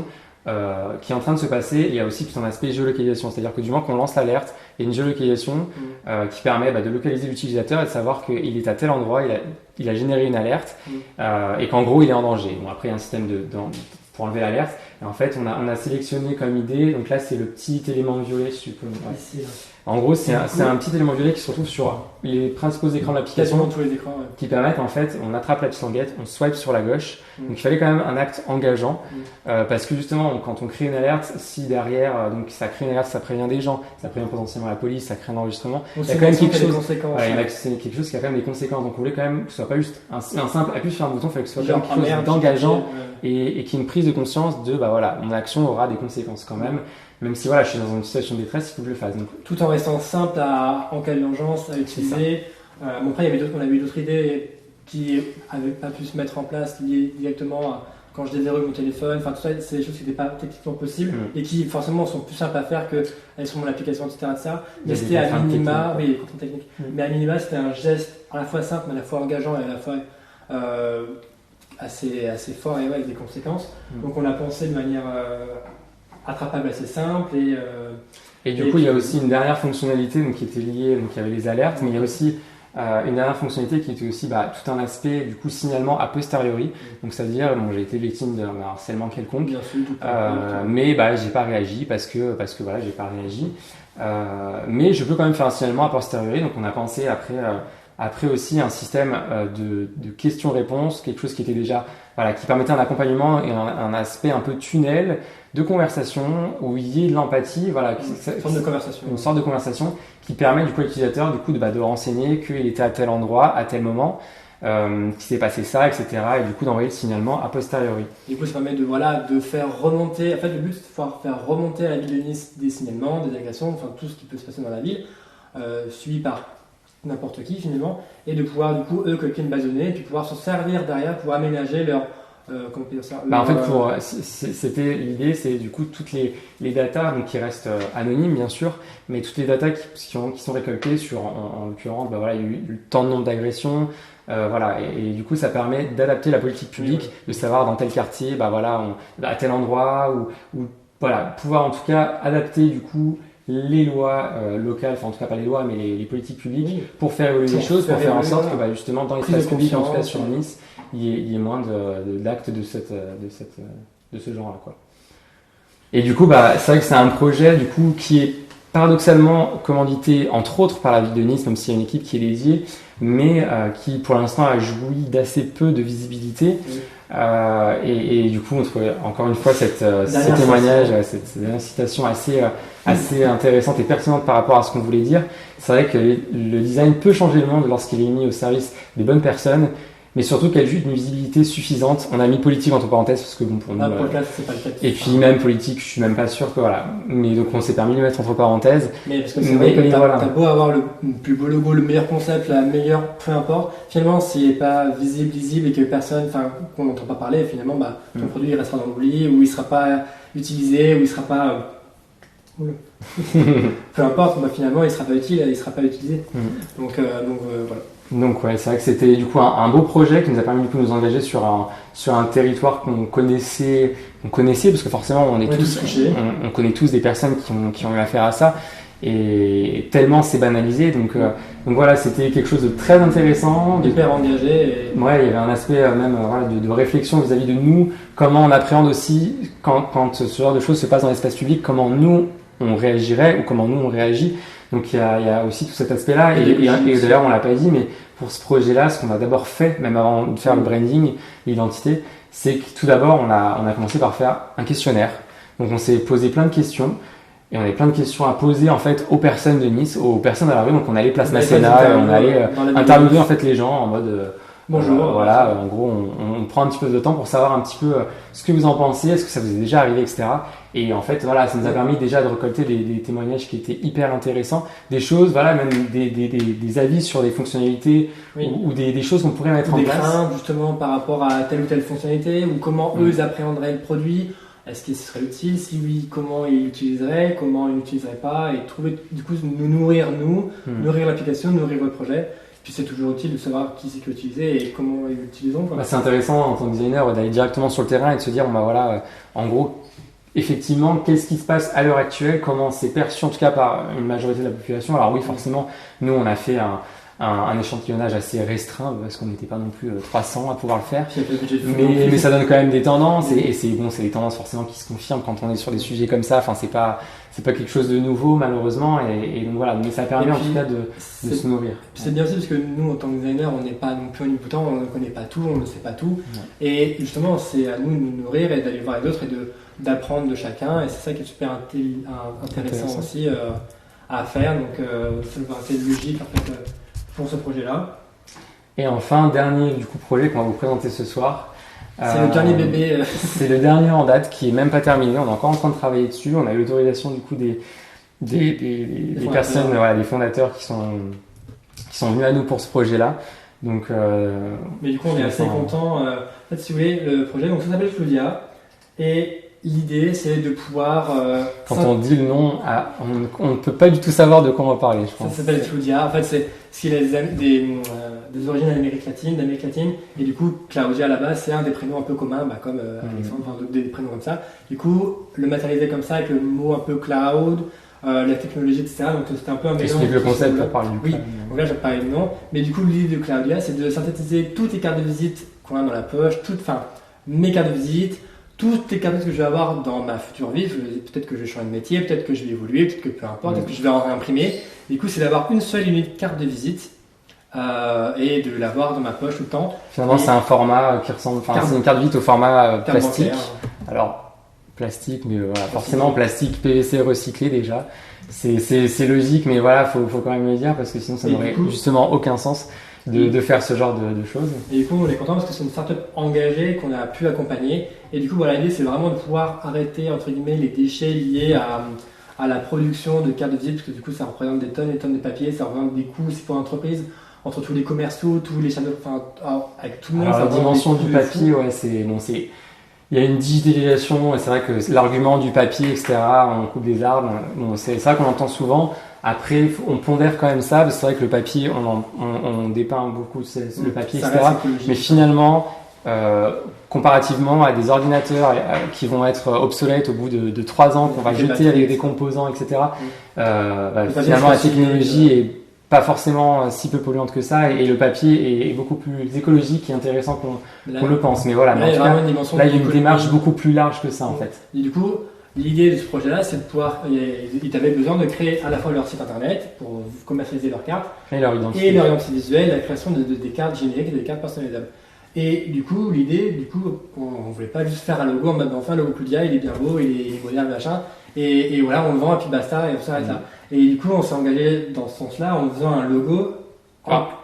Speaker 1: qui est en train de se passer. Il y a aussi tout un aspect géolocalisation, c'est-à-dire que du moment qu'on lance l'alerte, il y a une géolocalisation qui permet de localiser l'utilisateur et de savoir qu'il est à tel endroit, il a généré une alerte et qu'en gros, il est en danger. Bon, après, il y a un système pour enlever l'alerte. Et en fait, on a sélectionné comme idée, donc là, c'est le petit élément violet, je suppose. Ouais.
Speaker 2: Ici, là.
Speaker 1: En gros, c'est un petit élément violet qui se retrouve sur les principaux écrans de l'application.
Speaker 2: Quasiment tous les écrans, ouais.
Speaker 1: Qui permettent, en fait, on attrape la petite languette, on swipe sur la gauche. Donc, il fallait quand même un acte engageant. Parce que justement, quand on crée une alerte, si derrière, donc ça crée une alerte, ça prévient des gens, ça prévient potentiellement la police, ça crée un enregistrement.
Speaker 2: Il
Speaker 1: y a quand même quelque chose.
Speaker 2: C'est
Speaker 1: quelque chose qui a quand même des conséquences. Donc, on voulait quand même que ce soit pas juste un simple appui sur un bouton, il fallait que ce soit
Speaker 2: genre,
Speaker 1: quand même quelque chose d'engageant et qu'il y ait une prise de conscience de, voilà, mon action aura des conséquences quand même. Même si voilà, je suis dans une situation de détresse, il faut que je le fasse. Donc,
Speaker 2: tout en restant simple en cas d'urgence à utiliser. Bon, après, on avait eu d'autres idées qui n'avaient pas pu se mettre en place liées directement à quand je déverrouille mon téléphone. Enfin, tout ça, c'est des choses qui n'étaient pas techniquement possibles et qui forcément sont plus simples à faire qu'elles sont mon application, etc. Mais c'était à minima, oui, les contraintes techniques. Mais à minima, c'était un geste à la fois simple, mais à la fois engageant et à la fois assez fort et avec des conséquences. Donc, on l'a pensé de manière attrapable assez simple
Speaker 1: et du coup il y a aussi une dernière fonctionnalité donc, qui était liée, donc il y avait les alertes, mais il y a aussi une dernière fonctionnalité qui était aussi tout un aspect du coup signalement a posteriori, donc c'est à dire j'ai été victime d'un harcèlement quelconque,
Speaker 2: bien sûr,
Speaker 1: mais j'ai pas réagi parce que voilà j'ai pas réagi, mais je peux quand même faire un signalement a posteriori, donc on a pensé après aussi un système de questions-réponses, quelque chose qui était déjà qui permettait un accompagnement et un aspect un peu tunnel de conversation où il y ait de l'empathie, une sorte de conversation qui permet du coup à l'utilisateur de renseigner qu'il était à tel endroit, à tel moment, qu'il s'est passé ça, etc. Et du coup d'envoyer le signalement a posteriori.
Speaker 2: Du coup ça permet de faire remonter, en fait le but c'est de pouvoir faire remonter à la ville de Nice des signalements, des agressions, enfin tout ce qui peut se passer dans la ville, suivi par n'importe qui finalement, et de pouvoir du coup eux collecter une base de données et puis pouvoir s'en servir derrière pour aménager leur comment on peut dire ça,
Speaker 1: en fait c'était l'idée, c'est du coup toutes les datas donc qui restent anonymes bien sûr, mais toutes les datas qui sont récoltées sur en l'occurrence il y a eu tant de nombre d'agressions, et du coup ça permet d'adapter la politique publique, de savoir dans tel quartier à tel endroit ou pouvoir en tout cas adapter du coup les lois locales, enfin en tout cas pas les lois mais les politiques publiques pour faire évoluer les choses, pour faire en sorte que justement dans l'espace public, en tout cas sur Nice, il y ait moins d'actes de ce genre-là, quoi. Et du coup, c'est vrai que c'est un projet du coup qui est paradoxalement commandité entre autres par la ville de Nice, même s'il y a une équipe qui est dédiée, mais qui pour l'instant a joui d'assez peu de visibilité. Et du coup, on trouvait encore une fois ce témoignage, cette dernière citation assez intéressante et pertinente par rapport à ce qu'on voulait dire. C'est vrai que le design peut changer le monde lorsqu'il est mis au service des bonnes personnes, mais surtout qu'elle ait une visibilité suffisante. On a mis politique entre parenthèses parce que pour nous.
Speaker 2: C'est pas le cas.
Speaker 1: Et puis même politique, je suis même pas sûr que Mais donc on s'est permis de le mettre entre parenthèses.
Speaker 2: Mais parce que c'est vrai que t'as beau avoir le plus beau logo, le meilleur concept, la meilleure, peu importe. Finalement, s'il n'est pas lisible et que qu'on n'entend pas parler, finalement, ton produit il restera dans l'oubli ou il sera pas utilisé ou il sera pas. Peu importe, finalement, il sera pas utile, il sera pas utilisé. Donc voilà.
Speaker 1: Donc c'est vrai que c'était du coup un beau projet qui nous a permis du coup de nous engager sur un territoire qu'on connaissait parce que forcément on connaît tous des personnes qui ont eu affaire à ça et tellement c'est banalisé donc voilà, c'était quelque chose de très intéressant,
Speaker 2: hyper engagé.
Speaker 1: Il y avait un aspect même de réflexion vis-à-vis de nous, comment on appréhende aussi quand ce genre de choses se passe dans l'espace public, comment nous on réagirait ou comment nous on réagit. Donc il y a aussi tout cet aspect-là et d'ailleurs on l'a pas dit, mais pour ce projet-là, ce qu'on a d'abord fait, même avant de faire le branding, l'identité, c'est que tout d'abord on a commencé par faire un questionnaire. Donc on s'est posé plein de questions et on avait plein de questions à poser en fait aux personnes de Nice, aux personnes à la rue. Donc on allait place Masséna, on allait interviewer en fait les gens en mode bonjour. En gros on prend un petit peu de temps pour savoir un petit peu ce que vous en pensez, est-ce que ça vous est déjà arrivé, etc. Et en fait, ça nous a permis déjà de récolter des témoignages qui étaient hyper intéressants, des choses, même des avis sur des fonctionnalités ou des choses qu'on pourrait mettre en place.
Speaker 2: Des craintes justement par rapport à telle ou telle fonctionnalité ou comment eux ils appréhenderaient le produit. est-ce que ce serait utile, si oui, comment il l'utiliserait, comment il l'utiliserait pas, et trouver, du coup, nous nourrir, nourrir l'application, nourrir le projet. Puis c'est toujours utile de savoir qui c'est qui l'utilise et comment ils l'utilisent.
Speaker 1: C'est intéressant en tant que designer d'aller directement sur le terrain et de se dire, en gros, effectivement, qu'est-ce qui se passe à l'heure actuelle, comment c'est perçu en tout cas par une majorité de la population. Alors oui, forcément, nous on a fait un échantillonnage assez restreint parce qu'on n'était pas non plus 300 à pouvoir le faire, mais ça donne quand même des tendances et c'est des tendances forcément qui se confirment quand on est sur des sujets comme ça. Enfin, c'est pas quelque chose de nouveau malheureusement et donc voilà, mais ça permet en tout cas de se nourrir.
Speaker 2: C'est bien aussi parce que nous en tant que designer, on n'est pas non plus omnipotent, on ne connaît pas tout, on ne sait pas tout, et justement c'est à nous de nous nourrir et d'aller voir les autres et d'apprendre de chacun, et c'est ça qui est super intéressant aussi à faire. Donc c'est logique en fait pour ce projet-là.
Speaker 1: Et enfin, dernier du coup projet qu'on va vous présenter ce soir.
Speaker 2: C'est le dernier bébé.
Speaker 1: C'est le dernier en date qui est même pas terminé. On est encore en train de travailler dessus. On a eu l'autorisation du coup des personnes, des fondateurs qui sont venus à nous pour ce projet-là. Donc,
Speaker 2: mais du coup, on est assez content. En fait, si vous voulez, le projet, donc ça s'appelle Fludia, et l'idée, c'est de pouvoir.
Speaker 1: Quand on dit le nom, on ne peut pas du tout savoir de quoi on va parler, je pense.
Speaker 2: Ça s'appelle Fludia. En fait, c'est des origines d'Amérique latine, et du coup, Claudia à la base, c'est un des prénoms un peu communs, comme Alexandre, enfin, des prénoms comme ça. Du coup, le matérialiser comme ça, avec le mot un peu cloud, la technologie, etc. Donc, c'était un peu un mélange.
Speaker 1: Explique le concept, tu as parlé du
Speaker 2: Oui, donc là, j'ai parlé de nom. Mais du coup, l'idée de Claudia, c'est de synthétiser toutes les cartes de visite qu'on a dans la poche, mes cartes de visite, toutes les cartes que je vais avoir dans ma future vie. Peut-être que je vais changer de métier, peut-être que je vais évoluer, peut-être que peu importe, peut-être que je vais en réimprimer. Du coup, c'est d'avoir une seule et unique carte de visite et de l'avoir dans ma poche tout le temps.
Speaker 1: Finalement, c'est un format qui ressemble, c'est une carte de visite au format plastique. Alors, plastique, mais voilà, forcément plastique, PVC recyclé déjà. C'est logique, mais voilà, faut quand même le dire parce que sinon ça n'aurait justement aucun sens de faire ce genre de choses.
Speaker 2: Et du coup, on est content parce que c'est une startup engagée qu'on a pu accompagner. Et du coup, voilà, l'idée c'est vraiment de pouvoir arrêter entre guillemets les déchets liés à la production de cartes de visite, parce que du coup, ça représente des tonnes et des tonnes de papier, ça représente des coûts aussi pour l'entreprise, entre tous les commerciaux, tous les channels, avec tout le monde.
Speaker 1: Alors, la dimension du papier, il y a une digitalisation, et c'est vrai que l'argument du papier, etc., on coupe des arbres, c'est ça qu'on entend souvent. Après, on pondère quand même ça, parce que c'est vrai que le papier, on dépeint beaucoup le papier, etc. Mais finalement, comparativement à des ordinateurs qui vont être obsolètes au bout de 3 ans, qu'on va jeter avec des composants, etc., finalement la technologie est pas forcément si peu polluante que ça, et le papier est beaucoup plus écologique et intéressant qu'on le pense. Mais voilà, mais en tout cas, là il y a une démarche beaucoup plus large que ça en fait.
Speaker 2: Et du coup, l'idée de ce projet-là, c'est de pouvoir. Ils avaient besoin de créer à la fois leur site internet pour commercialiser leurs cartes
Speaker 1: et leur identité
Speaker 2: visuelle, la création des cartes génériques et des cartes personnalisables. Et du coup, l'idée, on voulait pas juste faire un logo en mode enfin le logo Claudia, il est bien beau, il est moderne, machin, et voilà, on le vend et puis basta, et on s'arrête là. Et du coup, on s'est engagé dans ce sens-là en faisant un logo.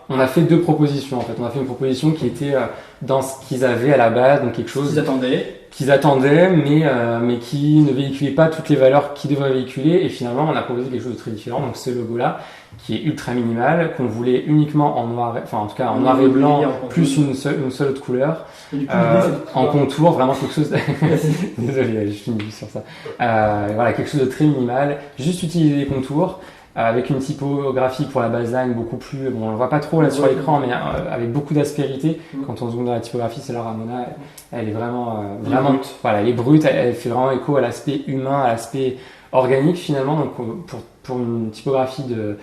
Speaker 1: On a fait 2 propositions en fait. On a fait une proposition qui était dans ce qu'ils avaient à la base, donc quelque chose qu'ils attendaient, mais qui ne véhiculait pas toutes les valeurs qu'ils devraient véhiculer. Et finalement, on a proposé quelque chose de très différent. Donc ce logo-là, qui est ultra minimal, qu'on voulait uniquement en noir, en tout cas en noir et blanc, plus une seule autre couleur, en contour, vraiment quelque chose. Désolé, je finis sur ça. Voilà, quelque chose de très minimal. Juste utiliser les contours. Avec une typographie pour la baseline beaucoup plus, on le voit pas trop là sur l'écran, mais avec beaucoup d'aspérité. Quand on zoome dans la typographie, c'est là Ramona, elle est vraiment, voilà, elle est brute, elle fait vraiment écho à l'aspect humain, à l'aspect organique finalement. Donc pour une typographie de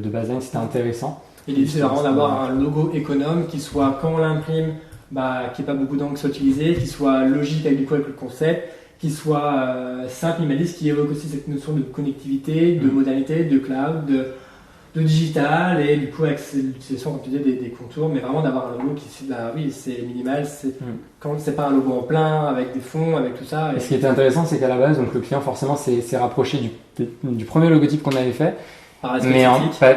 Speaker 1: baseline, c'était intéressant.
Speaker 2: Et l'idée c'est vraiment d'avoir un logo économe qui soit, quand on l'imprime, qu'il n'y ait pas beaucoup d'encre qui soit utilisée, qui soit logique avec le concept, qui soit simple, minimaliste, qui évoque aussi cette notion de connectivité, de modernité, de cloud, de digital, et du coup avec l'utilisation, comme tu disais, des contours, mais vraiment d'avoir un logo qui c'est minimal, quand c'est pas un logo en plein, avec des fonds, avec tout ça.
Speaker 1: Et ce qui était intéressant, c'est qu'à la base, donc, le client forcément s'est rapproché du premier logotype qu'on avait fait, mais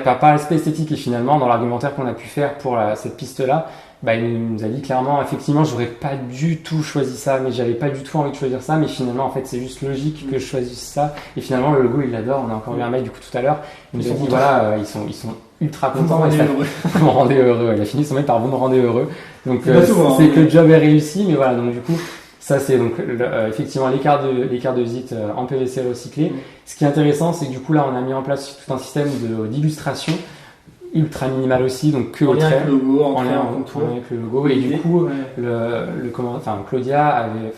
Speaker 1: par l'aspect esthétique, et finalement dans l'argumentaire qu'on a pu faire pour cette piste-là, il nous a dit clairement, effectivement, j'aurais pas du tout choisi ça, mais j'avais pas du tout envie de choisir ça, mais finalement, en fait, c'est juste logique que je choisisse ça. Et finalement, le logo, il l'adore. On a encore eu un mail du coup tout à l'heure. Il nous a dit, voilà, ils sont ultra contents. Vous me rendez heureux. Il a fini son mail par vous me rendez heureux. Donc, c'est que le job est réussi, mais voilà. Donc, du coup, Ça, c'est donc effectivement l'écart de visite en PVC recyclé. Ce qui est intéressant, c'est que du coup, là, on a mis en place tout un système d'illustration ultra minimal aussi, donc que
Speaker 2: en
Speaker 1: au
Speaker 2: lien
Speaker 1: trait,
Speaker 2: avec le logo,
Speaker 1: en lien avec le logo. Et du coup, Claudia avait,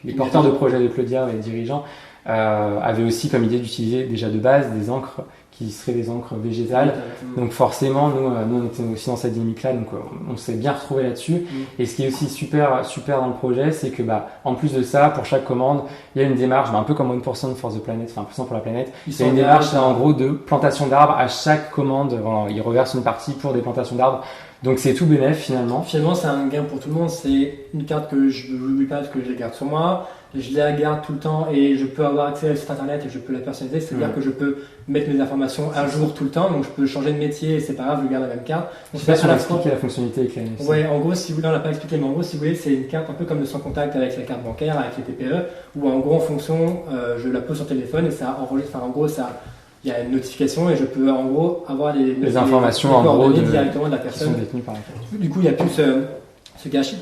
Speaker 1: les porteurs de projet de Claudia, les dirigeants, avaient aussi comme idée d'utiliser déjà de base des encres qui seraient des encres végétales. Donc forcément, nous on était aussi dans cette dynamique-là, donc on s'est bien retrouvé là-dessus. Et ce qui est aussi super dans le projet, c'est que en plus de ça, pour chaque commande, il y a une démarche, un peu comme 1% for the planet, enfin 1% pour la planète. Il y a une démarche en gros de plantation d'arbres à chaque commande. Voilà, ils reversent une partie pour des plantations d'arbres. Donc c'est tout bénéf finalement.
Speaker 2: Finalement, c'est un gain pour tout le monde. C'est une carte que je ne n'oublie pas parce que je la garde sur moi. Je la garde tout le temps et je peux avoir accès à le site internet et je peux la personnaliser. C'est-à-dire que je peux mettre mes informations à jour tout le temps. Donc je peux changer de métier et c'est pas grave, je garde la même carte.
Speaker 1: Je sais pas si on a expliqué la fonctionnalité avec la NFC.
Speaker 2: Ouais, en gros, si vous voulez, on l'a pas expliqué, mais en gros, si vous voulez, c'est une carte un peu comme de sans contact avec la carte bancaire, avec les TPE, où en gros, en fonction, je la pose sur téléphone et ça enregistre. Enfin, en gros, ça. Il y a une notification et je peux en gros avoir les
Speaker 1: informations en gros
Speaker 2: directement de la personne.
Speaker 1: Qui sont détenues par la carte.
Speaker 2: Du coup, il n'y a plus ce gâchis.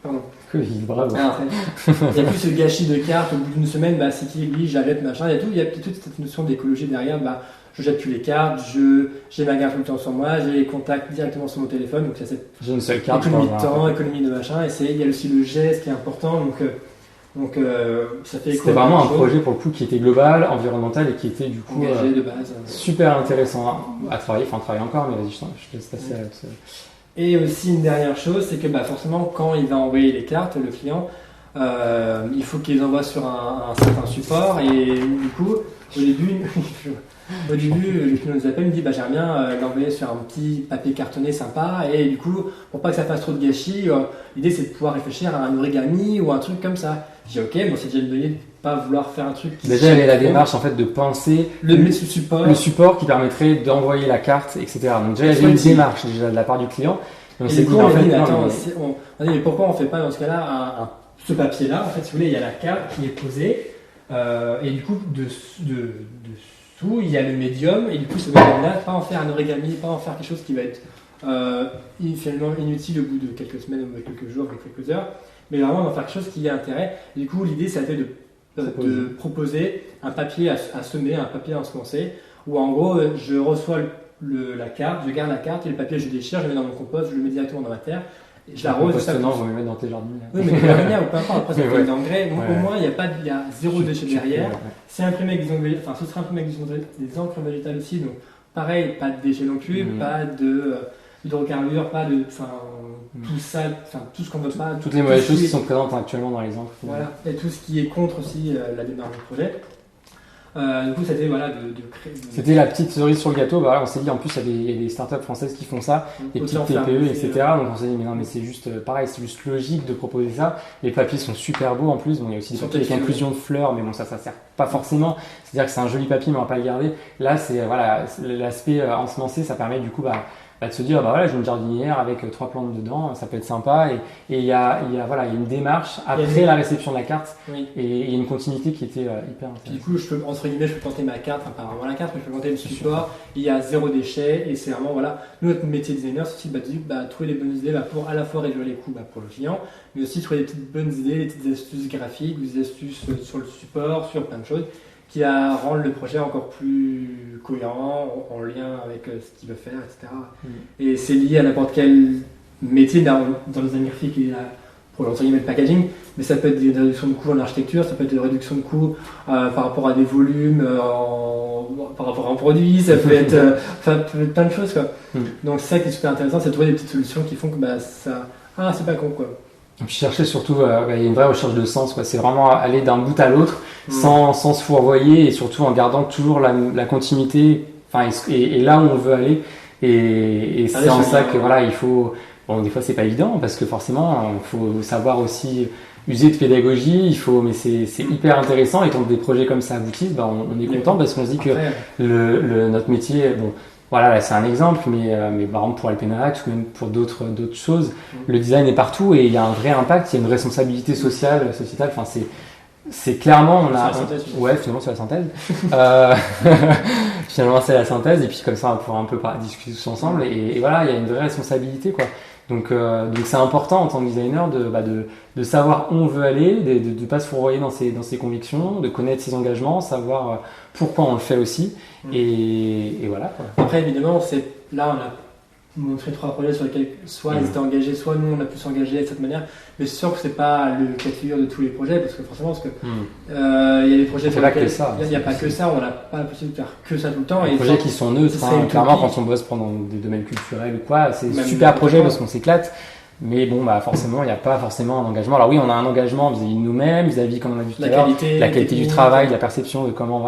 Speaker 2: Pardon.
Speaker 1: Bravo.
Speaker 2: Il n'y a plus ce gâchis de cartes au bout d'une semaine, c'est qui oublie, j'arrête, machin. Il y a toute cette notion d'écologie derrière. Je jette plus les cartes, j'ai ma carte tout le temps sur moi, j'ai les contacts directement sur mon téléphone. Donc,
Speaker 1: j'ai une seule carte.
Speaker 2: Économie de temps, économie de machin. Et il y a aussi le geste qui est important. Donc ça fait
Speaker 1: c'était vraiment un projet pour le coup qui était global, environnemental et qui était du coup
Speaker 2: engagé de base.
Speaker 1: Super intéressant à travailler. Enfin, travailler encore, mais vas-y, je te laisse passer à l'autre.
Speaker 2: Et aussi une dernière chose, c'est que forcément quand il va envoyer les cartes, le client, il faut qu'il les envoie sur un certain support et du coup au début le client nous appelle, il me dit j'aimerais bien l'envoyer sur un petit papier cartonné sympa et du coup pour pas que ça fasse trop de gâchis, l'idée c'est de pouvoir réfléchir à un origami ou un truc comme ça. Je dis ok, bon c'est déjà une bonne idée de pas vouloir faire un truc qui
Speaker 1: déjà il y avait la démarche en fait de penser
Speaker 2: le support
Speaker 1: qui permettrait d'envoyer la carte, etc. Donc déjà il y avait une démarche déjà de la part du client. Donc
Speaker 2: et du coup on a dit mais pourquoi on fait pas dans ce cas-là ce papier là, en fait si vous voulez il y a la carte qui est posée et du coup dessous il y a le médium et du coup ce médium là pas en faire un origami, pas en faire quelque chose qui va être finalement inutile au bout de quelques semaines ou de quelques jours, de quelques heures, mais vraiment d'en faire quelque chose qui a intérêt. Et du coup l'idée ça a été de proposer un papier à semer, un papier à ensemencer où en gros je reçois la carte, je garde la carte et le papier je le déchire, je le mets dans mon compost, je le mets directement dans ma terre. Et je l'arrose.
Speaker 1: Non, vous me mettre dans tes jardins.
Speaker 2: Oui, mais les jardinières ou peu importe, après ça peut être d'engrais. Donc au moins il y a zéro déchet derrière. C'est imprimé avec ce sera imprimé avec des encres végétales aussi. Donc pareil, pas de déchets non plus, pas d'hydrocarbures, pas de. Tout ça, tout ce qu'on veut pas.
Speaker 1: Toutes les mauvaises choses qui sont présentes actuellement dans les encres.
Speaker 2: Voilà, et tout ce qui est contre aussi la démarche du projet. Du coup, c'était de créer.
Speaker 1: C'était la petite cerise sur le gâteau. On s'est dit, en plus, il y a des startups françaises qui font ça, des petites TPE, etc. Donc on s'est dit, mais non, mais c'est juste pareil, c'est juste logique de proposer ça. Les papiers sont super beaux en plus. Bon, il y a aussi des papiers avec inclusion de fleurs, mais bon, ça sert pas forcément. C'est-à-dire que c'est un joli papier, mais on va pas le garder. Là, c'est l'aspect ensemencé, ça permet du coup de se dire j'ai une jardinière avec 3 plantes dedans, ça peut être sympa et il y a une démarche après la réception de la carte et une continuité qui était hyper intéressante.
Speaker 2: Du coup je peux planter ma carte, pas vraiment la carte mais je peux planter le support, il y a zéro déchet et c'est vraiment nous notre métier de designer c'est aussi trouver des bonnes idées pour à la fois réduire les coûts pour le client mais aussi trouver des petites bonnes idées, des petites astuces graphiques, des astuces sur le support, sur plein de choses qui rendent le projet encore plus cohérent, en lien avec ce qu'il veut faire, etc. Et c'est lié à n'importe quel métier dans le design graphique et pour le packaging, mais ça peut être des réductions de coûts en architecture, ça peut être des réductions de coûts par rapport à des volumes, par rapport à un produit, ça peut être plein de choses. Donc c'est ça qui est super intéressant, c'est de trouver des petites solutions qui font que c'est pas con quoi.
Speaker 1: Je cherchais surtout, il y a une vraie recherche de sens, c'est vraiment aller d'un bout à l'autre sans se fourvoyer et surtout en gardant toujours la continuité et là où on veut aller et c'est en ça que il faut, des fois c'est pas évident parce que forcément il faut savoir aussi user de pédagogie, mais c'est hyper intéressant et quand des projets comme ça aboutissent, on est content parce qu'on se dit que notre métier, là c'est un exemple, mais par exemple pour Alpenax ou même pour d'autres choses, le design est partout et il y a un vrai impact, il y a une responsabilité sociétale. C'est clairement finalement c'est la synthèse. Finalement c'est la synthèse et puis comme ça on pourra un peu discuter tous ensemble et voilà il y a une vraie responsabilité quoi. Donc c'est important en tant que designer de savoir où on veut aller, de ne pas se fourvoyer dans ses convictions, de connaître ses engagements, savoir pourquoi on le fait aussi. Et voilà, quoi.
Speaker 2: Après, évidemment, là, on a montré 3 projets sur lesquels soit ils étaient engagés, soit nous, on a pu s'engager de cette manière. Mais c'est sûr que c'est pas le cas de figure de tous les projets, parce que forcément, il y a des projets
Speaker 1: sur lesquels il
Speaker 2: n'y a pas que ça, on n'a pas la possibilité de faire que ça tout le temps.
Speaker 1: Des projets qui sont neutres, clairement, quand on bosse pendant des domaines culturels ou quoi, c'est un super projet parce qu'on s'éclate. Mais bon, forcément, il n'y a pas forcément un engagement. Alors oui, on a un engagement vis-à-vis de nous-mêmes, vis-à-vis, comme on a vu tout à l'heure, la qualité du travail, la perception de comment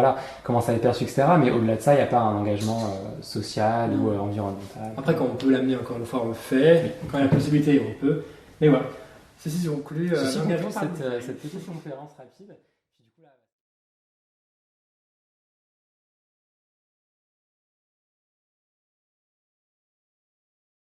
Speaker 1: ça va être perçu, etc. Mais au-delà de ça, il n'y a pas un engagement social ou environnemental.
Speaker 2: Après, quand on peut l'amener, encore une fois, on le fait. Quand il y a la possibilité, on peut. Mais voilà. Ceci conclut
Speaker 1: cette petite conférence rapide.